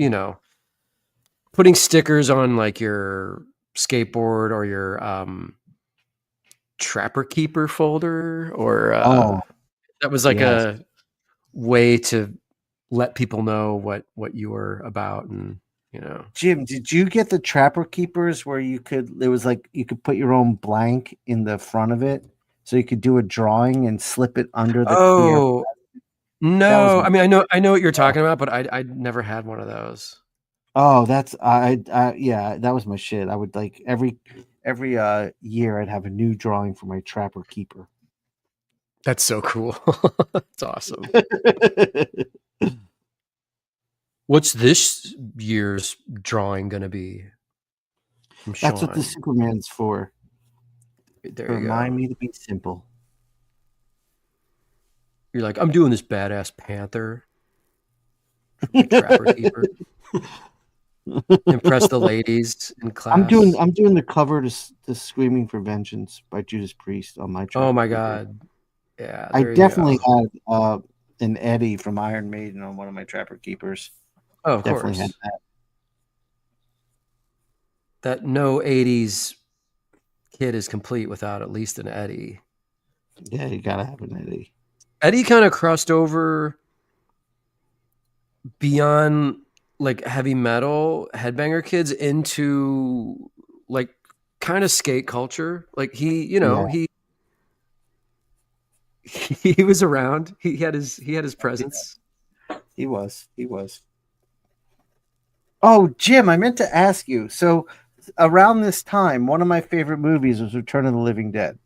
putting stickers on like your skateboard or your Trapper Keeper folder, or Oh, that was like yes. a way to let people know what you were about, and Jim, did you get the Trapper Keepers where it was like you could put your own blank in the front of it, so you could do a drawing and slip it under the clear? oh That was no, my I mean, I know what you're talking about, but I never had one of those. oh, that's yeah, that was my shit. I would like every year I'd have a new drawing for my Trapper Keeper. That's so cool. That's awesome. What's this year's drawing gonna be from That's what the Sean? Superman's for. To There you remind go. me to be simple. You're like, I'm doing this badass panther for my Trapper Keeper. Impress the ladies in class. I'm doing the cover to "Screaming for Vengeance" by Judas Priest on my Oh Trapper my Keeper. god. Yeah, I there you definitely go. had an Eddie from Iron Maiden on one of my Trapper Keepers. Oh, of Definitely had course. that. that no 80s kid is complete without at least an Eddie. Yeah, you gotta have an Eddie. Eddie kind of crossed over beyond like heavy metal headbanger kids into like kind of skate culture. Like Yeah. he was around. He had his presence. He was. Oh, Jim, I meant to ask you. So around this time, one of my favorite movies was Return of the Living Dead.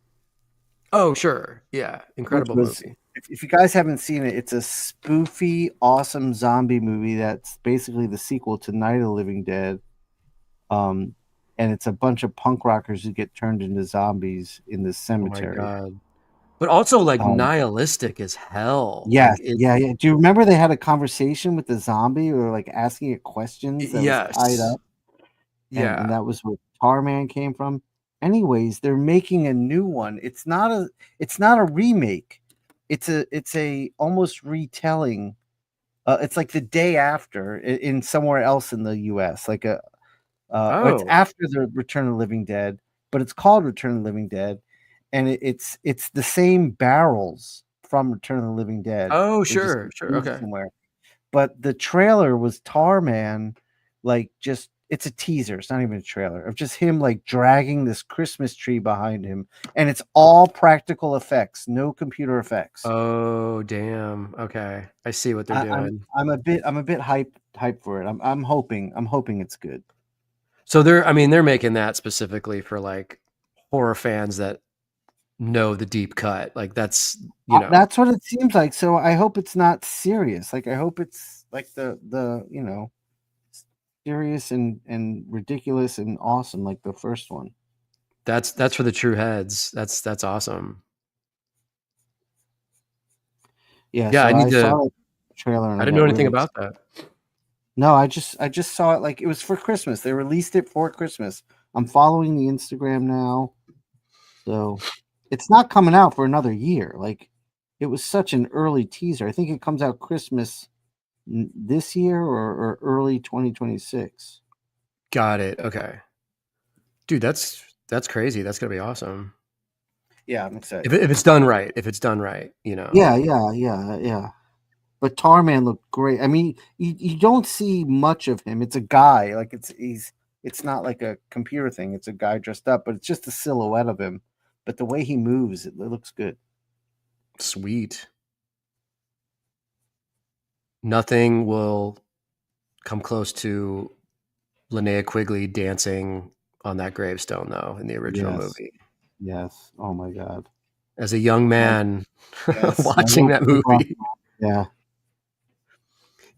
Oh, sure. Yeah. Which Incredible was, movie. if you guys haven't seen it, it's a spoofy, awesome zombie movie that's basically the sequel to Night of the Living Dead. And it's a bunch of punk rockers who get turned into zombies in this Oh my cemetery. God. But also like Um, nihilistic as hell. yes, Like it, yeah. Do you remember they had a conversation with the zombie, or like asking it questions that was tied yes. up? And Yeah. that was where Tarman came from. Anyways, they're making a new one. It's not a remake. It's a almost retelling. It's like the day after in somewhere else in the US. Like or it's Oh. after the Return of the Living Dead, but it's called Return of the Living Dead, and it's the same barrels from Return of the Living Dead. Oh, They just sure. Sure. moved Okay. somewhere. But the trailer was Tarman, like just it's a teaser. It's not even a trailer of just him like dragging this Christmas tree behind him, and it's all practical effects, no computer effects. Oh, damn. Okay. I see what they're I, I'm doing. I'm a bit hyped for it. I'm hoping it's good. So they're making that specifically for like horror fans that know the deep cut. Like that's, That's what it seems like. So I hope it's not serious. Like I hope it's like the serious and ridiculous and awesome like the first one. that's for the true heads. That's awesome. Yeah. Yeah, So I I need to saw the trailer and I I didn't know got anything really about excited. that. No, I just saw it like it was for Christmas. They released it for Christmas. I'm following the Instagram now. So it's not coming out for another year. Like it was such an early teaser. I think it comes out Christmas this year or early 2026. Got it. Okay. Dude, that's crazy. That's gonna be awesome. Yeah, I'm excited. If it's done right. If it's done right, Yeah. But Tarman looked great. I mean, you don't see much of him. It's a guy. Like it's not like a computer thing. It's a guy dressed up, but it's just a silhouette of him. But the way he moves, it looks good. Sweet. Nothing will come close to Linnea Quigley dancing on that gravestone, though, in the original Yes. movie. Yes. Oh my God. As a young My, man yes. My watching little that kid rock. movie. Yeah.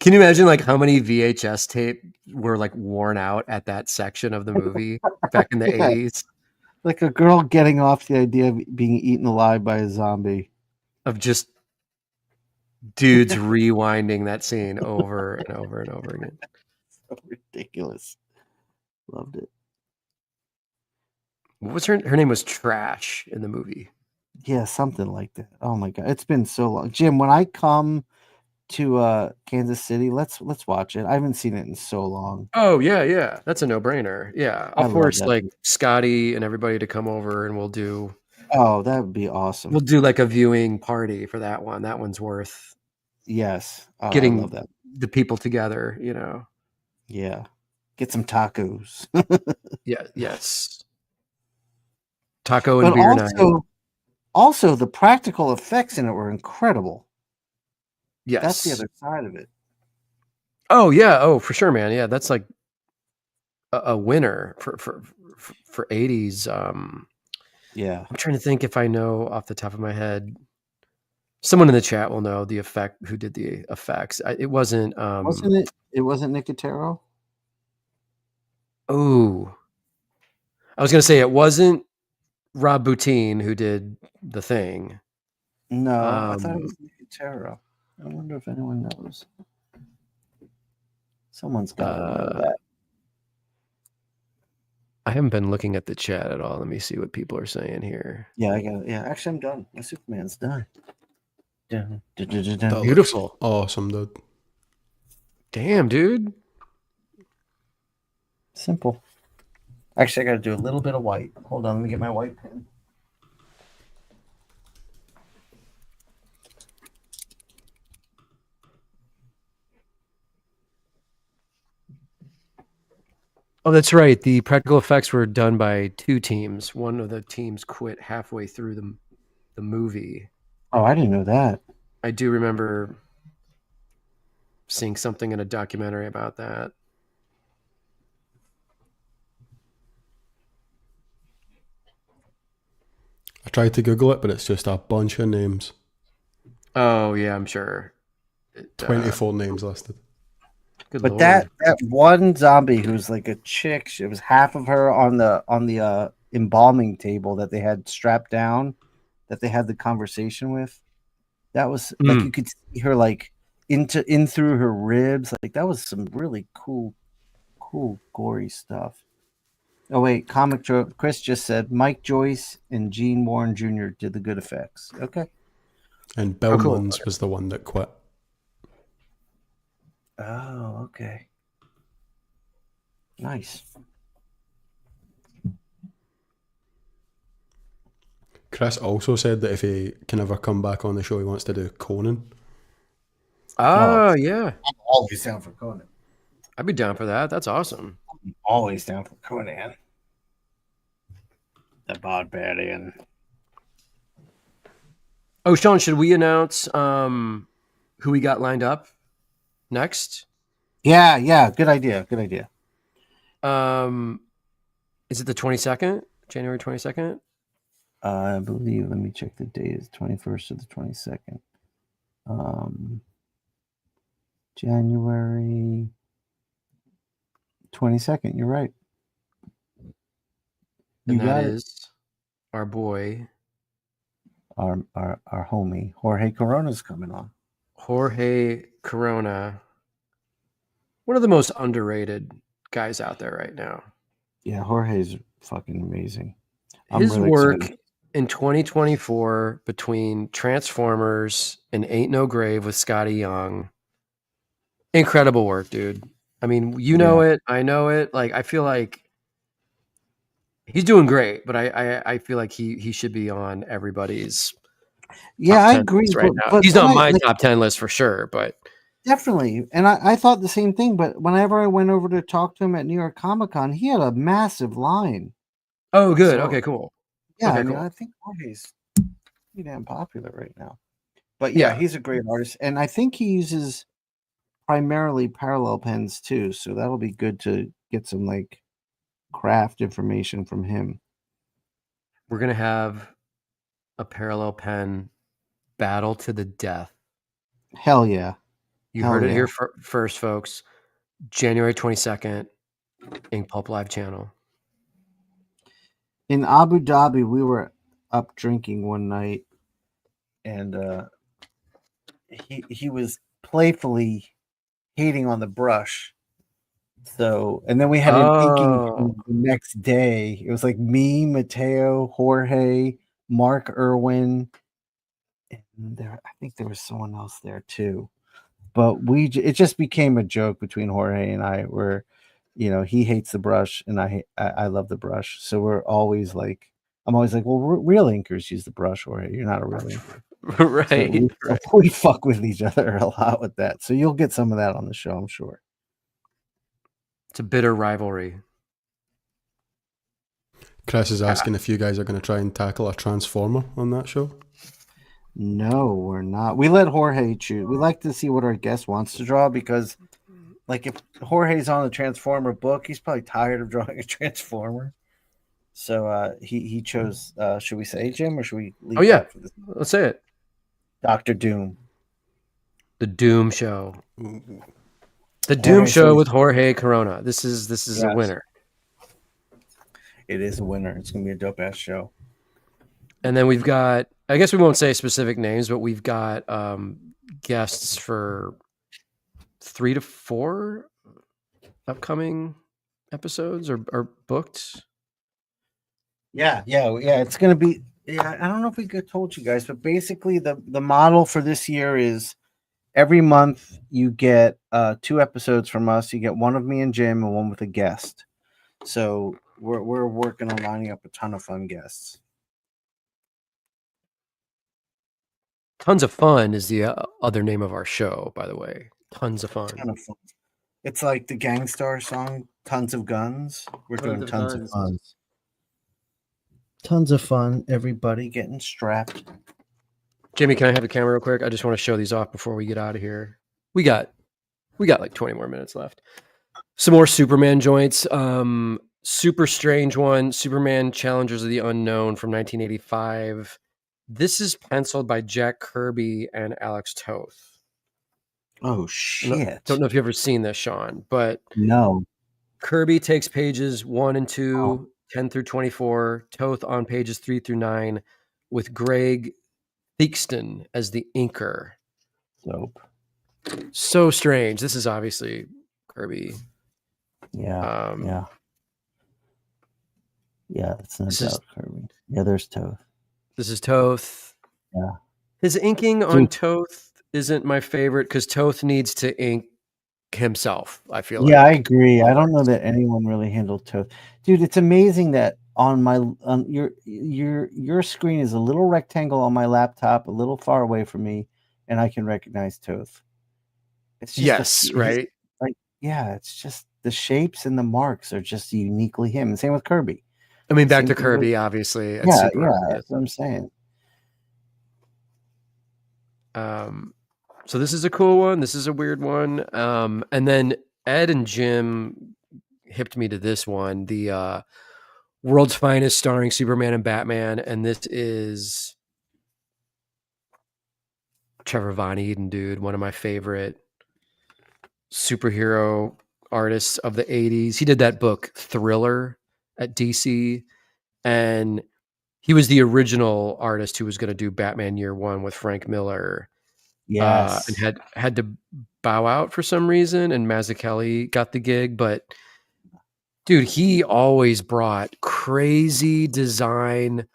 Can you imagine like how many VHS tape were like worn out at that section of the movie back in the Yeah. 80s Like a girl getting off the idea of being eaten alive by a zombie. of just dudes rewinding that scene over and over and over again? So ridiculous. Loved it. What was her name was Trash in the movie. Yeah, something like that. Oh my God. It's been so long. Jim, when I come to Kansas City, let's watch it. I haven't seen it in so long. Oh yeah. That's a no-brainer. Yeah. I I'll love force that like movie. Scotty and everybody to come over and Oh, that would be awesome. we'll do like a viewing party for that one. That one's worth Yes. Oh, I love getting that. the people together, Yeah. Get some tacos. Yeah, yes. Taco and But beer night. also the practical effects in it were incredible. That's the Yes. other side of it. Oh yeah. Oh, for sure, man. Yeah, that's like a winner for 80s. Yeah. I'm trying to think if I know off the top of my head. Someone in the chat will know who did the effects. It wasn't. It wasn't Nicotero? Oh, I was gonna say it wasn't Rob Boutine who did the thing. No, I thought it was Nicotero. I wonder if anyone knows. Someone's got to know that. I haven't been looking at the chat at all. Let me see what people are saying here. Yeah, I got it. Yeah, actually, I'm done. My Superman's done. Dun, dun, dun, dun, dun. That Beautiful. looks awesome, dude. Damn, dude. Simple. Actually, I got to do a little bit of white. Hold on, let me get my white pen. Oh, that's right. The practical effects were done by 2 teams. One of the teams quit halfway through the movie. Oh, I didn't know that. I do remember seeing something in a documentary about that. I tried to Google it, but it's just a bunch of names. Oh yeah, I'm sure. 24 names listed. Good But Lord. that one zombie who's like a chick, it was half of her on the embalming table that they had strapped down, that they had the conversation with. That was like you could see her like in through her ribs. Like that was some really cool, gory stuff. Oh wait, Chris just said Mike Joyce and Gene Warren Jr. did the good effects. Okay. And Bill cool. Munns was the one that quit. Oh, okay. Nice. Chris also said that if he can ever come back on the show, he wants to do Conan. Oh, yeah. I'm always down for Conan. I'd be down for that. That's awesome. I'm always down for Conan. The Barbarian. Oh, Sean, should we announce who we got lined up next? Yeah. Good idea. Is it the 22nd? January 22nd? I believe, let me check the date. It's 21st to the 22nd. January 22nd. You're right. And that is our boy, our homie Jorge Corona's coming on. Jorge Corona, one of the most underrated guys out there right now. Yeah, Jorge's fucking amazing. His really work excited. In 2024 between Transformers and Ain't No Grave with Scotty Young, incredible work, dude. I mean, you know it, I know it. Like, I feel like he's doing great, but I feel like he should be on everybody's. Yeah, I agree. Right now. But he's not my top 10 list for sure, but definitely. And I thought the same thing. But whenever I went over to talk to him at New York Comic Con, he had a massive line. Oh, good. So, okay, cool. Yeah, okay, I mean, cool. I think Jorge's pretty damn popular right now. But yeah, he's a great artist, and I think he uses primarily parallel pens too. So that'll be good to get some like craft information from him. We're gonna have a parallel pen battle to the death. Hell yeah! You heard it here first, folks. January 22nd, Inkpulp Live channel. In Abu Dhabi, we were up drinking one night, and he was playfully hating on the brush. So, and then we had an inking the next day. It was like me, Mateo, Jorge, Mark Irwin, and I think there was someone else there too. But it just became a joke between Jorge and I, where, you know, he hates the brush and I love the brush. So we're always like, I'm always like, well, real inkers use the brush, Jorge. You're not a real inker. Right. So we fuck with each other a lot with that. So you'll get some of that on the show, I'm sure. It's a bitter rivalry. Chris is asking if you guys are going to try and tackle a Transformer on that show. No, we're not. We let Jorge choose. We like to see what our guest wants to draw, because like if Jorge's on the Transformer book, he's probably tired of drawing a Transformer. So he chose, should we say, Jim, or should we leave that for this? Let's say it. Dr. Doom. The Doom Show. The Doom Show with Jorge Corona. This is a winner. It is a winner. It's going to be a dope-ass show. And then we've got, I guess we won't say specific names, but we've got guests for 3 to 4 upcoming episodes are booked. Yeah. It's going to be, I don't know if we told you guys, but basically the model for this year is every month you get 2 episodes from us. You get one of me and Jim and one with a guest. So we're working on lining up a ton of fun guests. Tons of Fun is the other name of our show, by the way. Tons of Fun. Ton of fun. It's like the Gangstar song, Tons of Guns. We're doing tons of fun. Tons of fun. Everybody getting strapped. Jimmy, can I have the camera real quick? I just want to show these off before we get out of here. We got like 20 more minutes left. Some more Superman joints. Super strange one. Superman Challengers of the Unknown from 1985. This is penciled by Jack Kirby and Alex Toth. Oh shit! Don't know if you've ever seen this, Sean, but no. Kirby takes pages 1 and 2, 10 through 24. Toth on pages 3 through 9, with Greg Theakston as the inker. Dope. So strange. This is obviously Kirby. Yeah. Yeah, that's not doubt Kirby. Yeah, there's Toth. This is Toth. Yeah. His inking on Toth isn't my favorite because Toth needs to ink himself, I feel like. Yeah, I agree. I don't know that anyone really handled Toth. Dude, it's amazing that on your screen is a little rectangle on my laptop, a little far away from me, and I can recognize Toth. It's just right? Yeah, it's just the shapes and the marks are just uniquely him. And same with Kirby. I mean, back to Kirby, obviously. Yeah, that's what I'm saying. So this is a cool one. This is a weird one. And then Ed and Jim hipped me to this one, the World's Finest starring Superman and Batman. And this is Trevor Von Eden, dude, one of my favorite superhero artists of the 80s. He did that book Thriller at DC, and he was the original artist who was going to do Batman Year One with Frank Miller. Yes. And had to bow out for some reason, and Mazzucchelli got the gig. But dude, he always brought crazy design,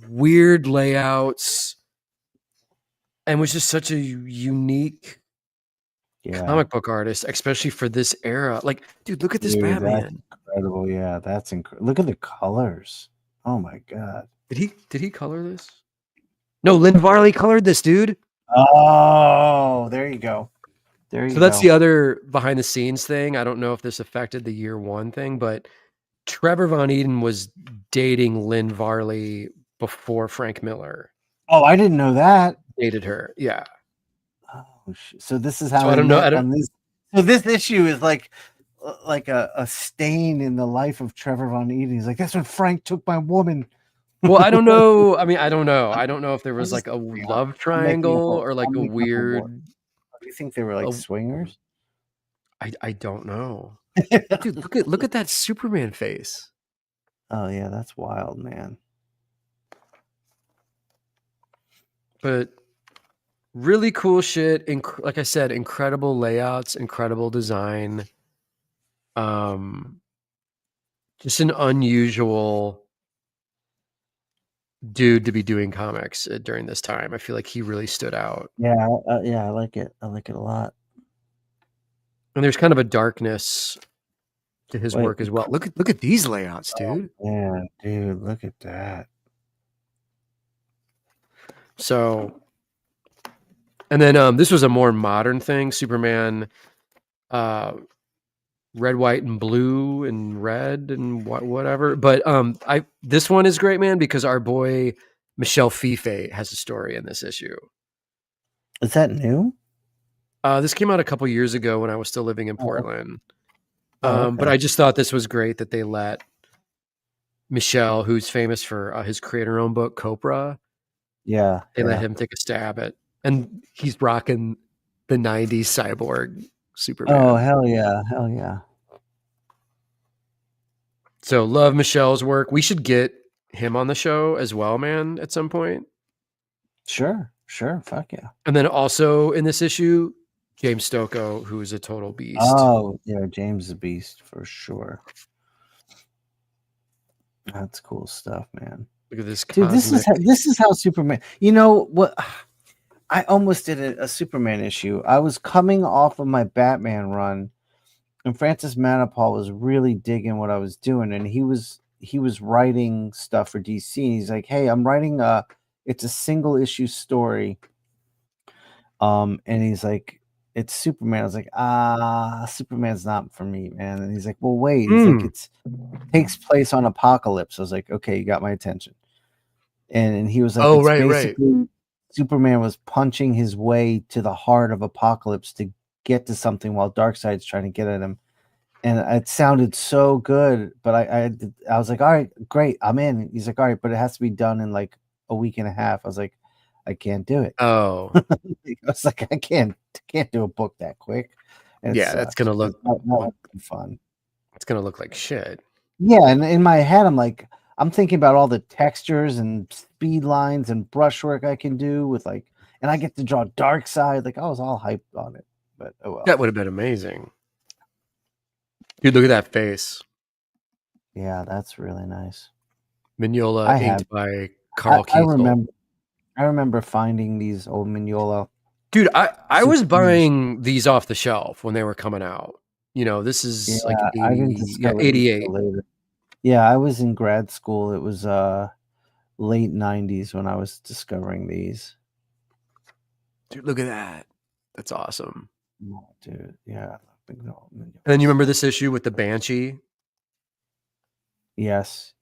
weird layouts, and was just such a unique comic book artist, especially for this era. Like, dude, look at this Batman. That's incredible. Yeah, that's incredible. Look at the colors. Oh my god. Did he color this? No, Lynn Varley colored this, dude. Oh, there you go. So that's the other behind the scenes thing. I don't know if this affected the Year One thing, but Trevor Von Eden was dating Lynn Varley before Frank Miller. Oh, I didn't know that. Dated her. Yeah. Oh, so this is how so I don't know. So this issue is like a stain in the life of Trevor Von Eden. He's like, that's when Frank took my woman. Well, I don't know. I mean, I don't know. I don't know if there was like a love triangle or like a weird. Do you think they were like swingers? I don't know. Dude, look at that Superman face. Oh yeah, that's wild, man. But really cool shit. Like I said, incredible layouts, incredible design. Just an unusual dude to be doing comics during this time. I feel like he really stood out. Yeah, I like it. I like it a lot. And there's kind of a darkness to his work as well. Look at these layouts, dude. Yeah, dude, look at that. So, and then this was a more modern thing. Superman, red, white, and blue, and red, and whatever. But this one is great, man, because our boy Michel Fife has a story in this issue. Is that new? This came out a couple years ago when I was still living in Portland. Okay. But I just thought this was great that they let Michel, who's famous for his creator-owned book Copra, they let him take a stab at, and he's rocking the '90s cyborg Superman. Oh hell yeah! So love Michel's work. We should get him on the show as well, man, at some point. Sure, fuck yeah. And then also in this issue, James Stocco, who is a total beast. Oh yeah, James is a beast for sure. That's cool stuff, man. Look at this, dude. This is how Superman. You know what? I almost did a Superman issue. I was coming off of my Batman run, And Francis Manapul was really digging what I was doing, and he was writing stuff for DC. And he's like, "Hey, I'm writing it's a single issue story." And he's like, "It's Superman." I was like, Superman's not for me, man." And he's like, "Well, wait." He's like, "It takes place on Apocalypse." I was like, "Okay, you got my attention." And he was like, Oh, "It's right. basically Superman was punching his way to the heart of Apocalypse to get to something while Darkseid's trying to get at him." And it sounded so good, but I was like, "All right, great, I'm in." He's like, "All right, but it has to be done in like a week and a half." I was like, "I can't do it." Oh, I was like, "I can't do a book that quick." And it yeah, that's sucks. gonna But look that would be fun. it's gonna look like shit. Yeah, and in my head, I'm thinking about all the textures and speed lines and brushwork I can do with like, and I get to draw Darkseid. Like I was all hyped on it, but oh well. That would have been amazing. Dude, look at that face. Yeah, that's really nice. Mignola inked by Carl I Kiesel. remember finding these old Mignola. Dude, I was buying these off the shelf when they were coming out. You know, this is like I didn't 80, discover 88. these till later. Yeah, I was in grad school. It was late 90s when I was discovering these. Dude, look at that. That's awesome. Oh, dude, yeah. And then you remember this issue with the Banshee? Yes.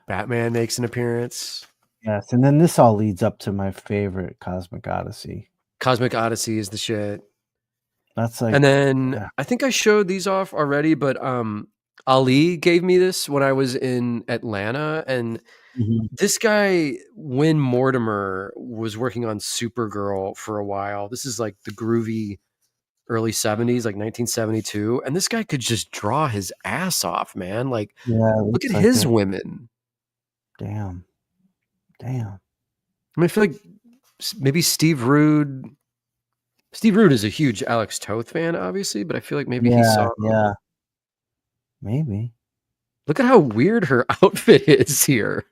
Batman makes an appearance. Yes, and then this all leads up to my favorite Cosmic Odyssey. Cosmic Odyssey is the shit. That's like, And then yeah. I think I showed these off already, but Ali gave me this when I was in Atlanta, and this guy, Win Mortimer, was working on Supergirl for a while. This is like the groovy early 70s, like 1972. And this guy could just draw his ass off, man. Like, look at his women. Damn. I mean, I feel like maybe Steve Rude. Steve Rude is a huge Alex Toth fan, obviously, but I feel like maybe he saw. Yeah. Maybe. Look at how weird her outfit is here.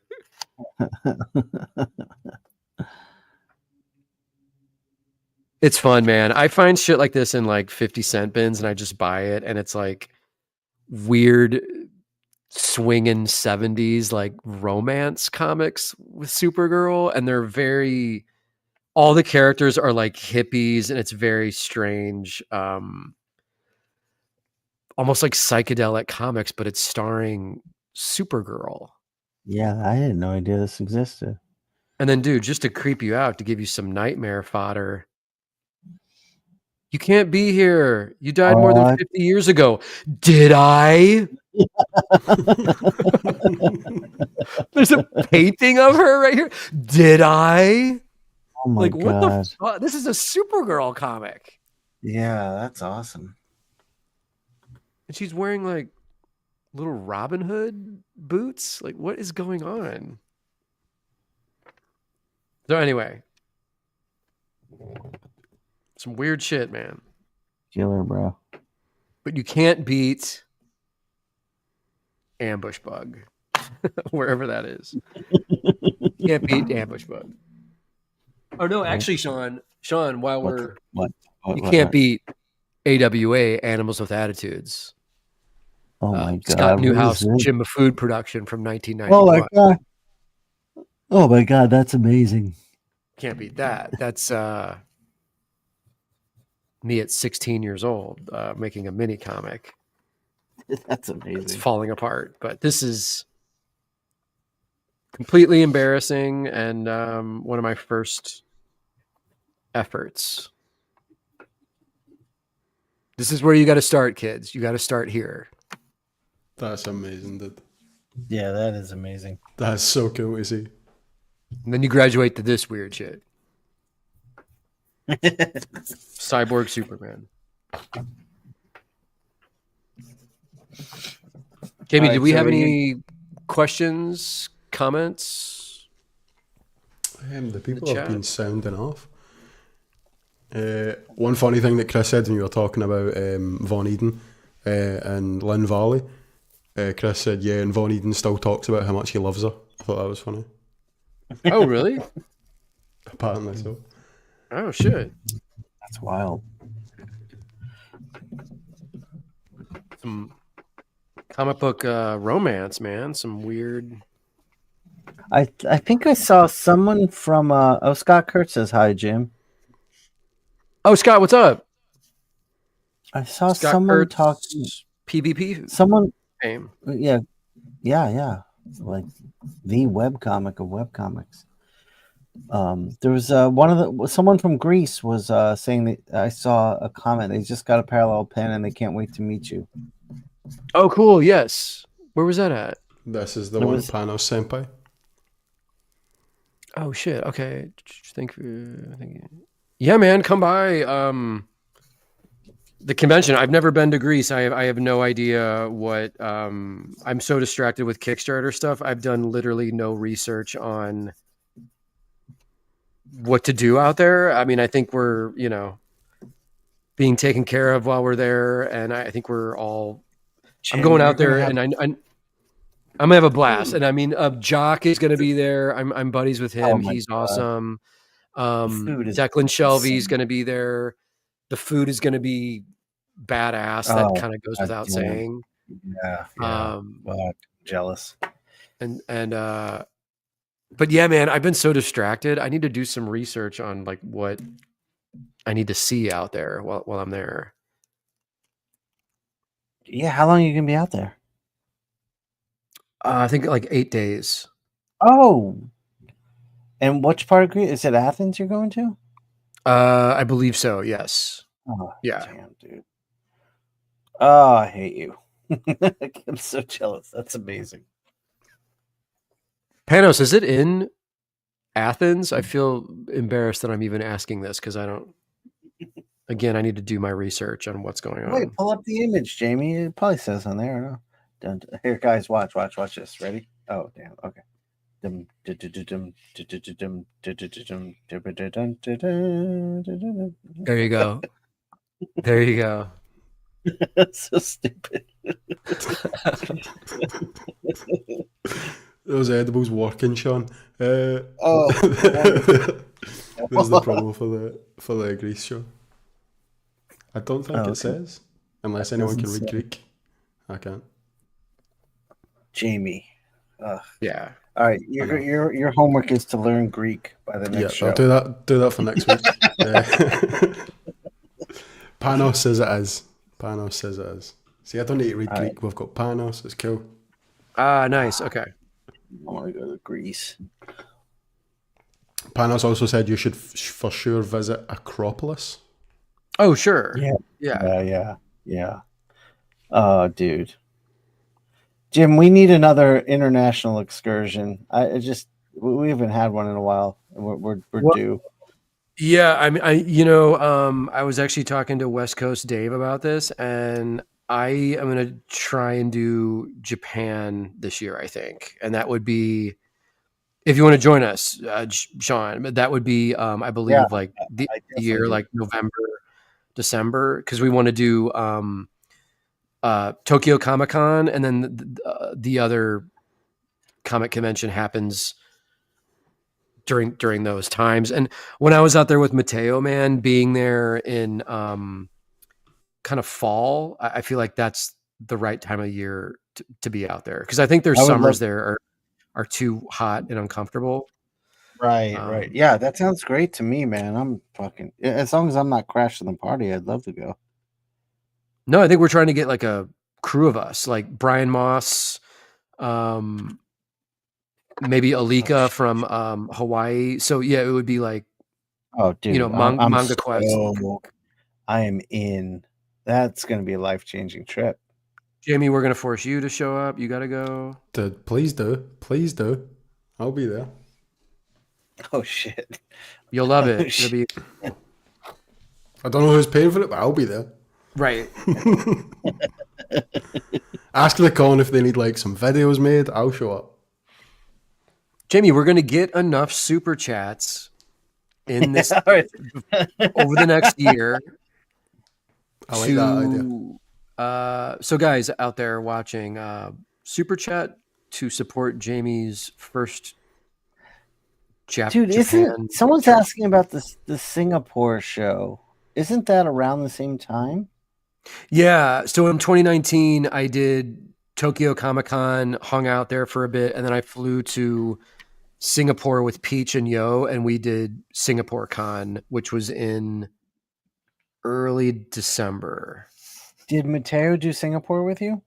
It's fun, man. I find shit like this in like 50-cent bins and I just buy it. And it's like weird swinging 70s like romance comics with Supergirl. And they're all the characters are like hippies and it's very strange. Almost like psychedelic comics, but it's starring Supergirl. Yeah, I had no idea this existed. And then, dude, just to creep you out, to give you some nightmare fodder. You can't be here. You died more than 50 years ago. Did I? There's a painting of her right here. Did I? Oh my God. What the fuck? This is a Supergirl comic. Yeah, that's awesome. And she's wearing like little Robin Hood boots. Like, what is going on? So anyway, some weird shit, man. Killer, bro. But you can't beat Ambush Bug, wherever that is. You can't beat Ambush Bug. Oh no, actually, Sean, while you can't beat AWA, Animals with Attitudes. Oh my God. Scott Newhouse, JimMaFood production from 1991. Oh my God. Oh my God, that's amazing. Can't beat that. That's me at 16 years old making a mini comic. That's amazing. It's falling apart, but this is completely embarrassing and one of my first efforts. This is where you got to start, kids. You got to start here. That's amazing, dude. Yeah, that is amazing. That's so cool to see. And then you graduate to this weird shit. Cyborg Superman. Jamie, did we have any questions, comments? The people have been sounding off. One funny thing that Chris said when you were talking about Von Eden and Lynn Valley, Chris said, yeah, and Von Eden still talks about how much he loves her. I thought that was funny. Oh, really? Apparently so. Oh, shit. That's wild. some comic book romance, man. Some weird. I think I saw someone from Scott Kurtz says hi, Jim. Oh, Scott, what's up? I saw Scott someone Kurtz, talking. PvP Someone, fame. yeah, like the webcomic of webcomics. There was someone from Greece was saying that I saw a comment. They just got a parallel pen and they can't wait to meet you. Oh, cool. Yes. Where was that at? This is the It one was- Panos Senpai. Oh shit. Okay. Thank you. Yeah, man, come by. The convention. I've never been to Greece. I have no idea what. I'm so distracted with Kickstarter stuff. I've done literally no research on what to do out there. I mean, I think we're being taken care of while we're there, and I think we're all. I'm going out there, and I'm gonna have a blast. And I mean, Jock is gonna be there. I'm buddies with him. He's awesome. Declan Shelby's gonna be there. The food is gonna be badass. That kind of goes without saying. Yeah. Wow, jealous. But yeah, man, I've been so distracted. I need to do some research on like what I need to see out there while I'm there. Yeah, how long are you gonna be out there? I think like 8 days. Oh, and which part of Greece? Is it Athens you're going to? I believe so. Yes. Oh, yeah. Damn, dude. Oh, I hate you. I'm so jealous. That's amazing. Panos, is it in Athens? I feel embarrassed that I'm even asking this because I don't. Again, I need to do my research on what's going on. Wait, pull up the image, Jamie. It probably says on there. Here, guys, watch this. Ready? Oh, damn. Okay. There you go. There you go. So stupid. Those edibles working, Sean. Oh, there's the promo for the Greece show. I don't think it says, unless anyone can read Greek. I can't. Jamie. Yeah. All right, your homework is to learn Greek by the next show. I'll do that for next week. Panos says it is. Panos says it is. See, I don't need to read Greek. Right. We've got Panos. It's cool. Nice. Okay. I want to go to Greece. Panos also said you should for sure visit Acropolis. Oh, sure. Yeah. Oh, dude. Jim, we need another international excursion. We haven't had one in a while. We're due. Yeah, I mean, I was actually talking to West Coast Dave about this, and I am going to try and do Japan this year, I think. And that would be, if you want to join us, Sean, that would be, I believe, like the year, like November, December, because we want to do Tokyo Comic Con, and then the other comic convention happens during those times. And when I was out there with Mateo, man, being there in kind of fall, I feel like that's the right time of year to be out there, because I think their summers there are too hot and uncomfortable. Right. Yeah, that sounds great to me, man. I'm fucking, as long as I'm not crashing the party, I'd love to go. No, I think we're trying to get like a crew of us, like Brian Moss, maybe Alika from Hawaii. So yeah, it would be like, oh, dude, Manga Quest. I am in. That's going to be a life-changing trip. Jamie, we're going to force you to show up. You got to go. Dude, please do. I'll be there. Oh shit! You'll love it. It'll be. I don't know who's paying for it, but I'll be there. Right. Ask the con if they need like some videos made. I'll show up. Jamie, we're going to get enough super chats in this over the next year. I like that idea. So guys out there watching, super chat to support Jamie's first Dude, Japan. Someone's asking about the Singapore show? Isn't that around the same time? Yeah. So in 2019, I did Tokyo Comic Con, hung out there for a bit, and then I flew to Singapore with Peach and Yo, and we did Singapore Con, which was in early December. Did Mateo do Singapore with you?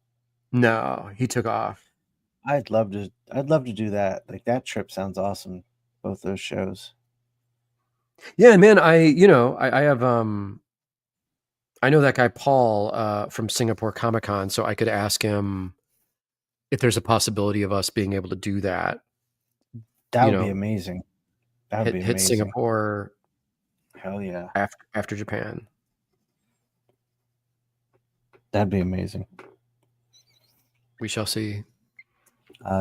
No, he took off. I'd love to do that. Like that trip sounds awesome. Both those shows. Yeah, man, I have I know that guy Paul from Singapore Comic Con, so I could ask him if there's a possibility of us being able to do that. That You would be know, amazing. That would be hit amazing. Singapore Hell yeah. after Japan. That'd be amazing. We shall see.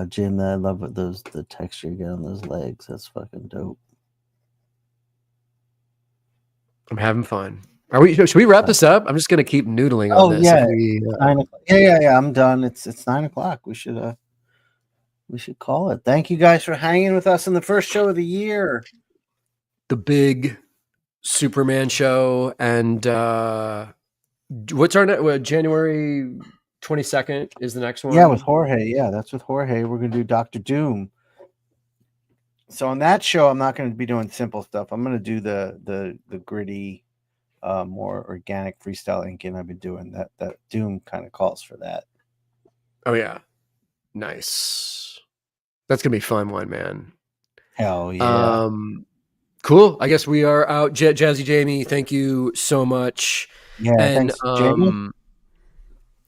Jim, I love the texture you get on those legs. That's fucking dope. I'm having fun. Should we wrap this up? I'm just gonna keep noodling on this. Yeah. If we, 9 o'clock. Yeah. I'm done. It's 9 o'clock. We should call it. Thank you guys for hanging with us in the first show of the year. the big Superman show, and what's our January 22nd is the next one. Yeah, with Jorge. Yeah, that's with Jorge. We're gonna do Dr. Doom. So on that show, I'm not going to be doing simple stuff. I'm going to do the gritty, more organic freestyle inking. I've been doing that. Doom kind of calls for that. Oh yeah, nice. That's gonna be a fun one, man. Hell yeah. Cool. I guess we are out. Jazzy Jamie, thank you so much. Yeah, and thanks, Jamie.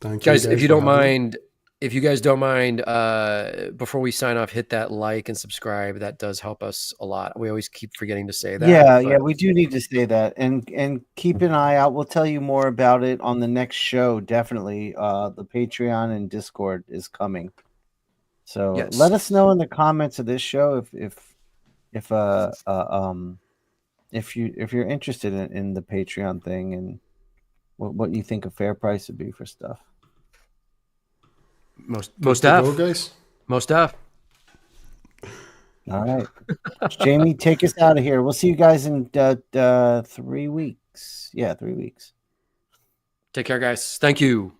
Thank you guys, if you don't for having me. mind, if you guys don't mind, before we sign off, hit that like and subscribe. That does help us a lot. We always keep forgetting to say that. Yeah, we do need to say that, and keep an eye out. We'll tell you more about it on the next show. Definitely, the Patreon and Discord is coming. So Yes. let us know in the comments of this show if you're interested in the Patreon thing and what you think a fair price would be for stuff. Most Go, guys. Most stuff. All right. Jamie, take us out of here. We'll see you guys in 3 weeks. Yeah, 3 weeks. Take care, guys. Thank you.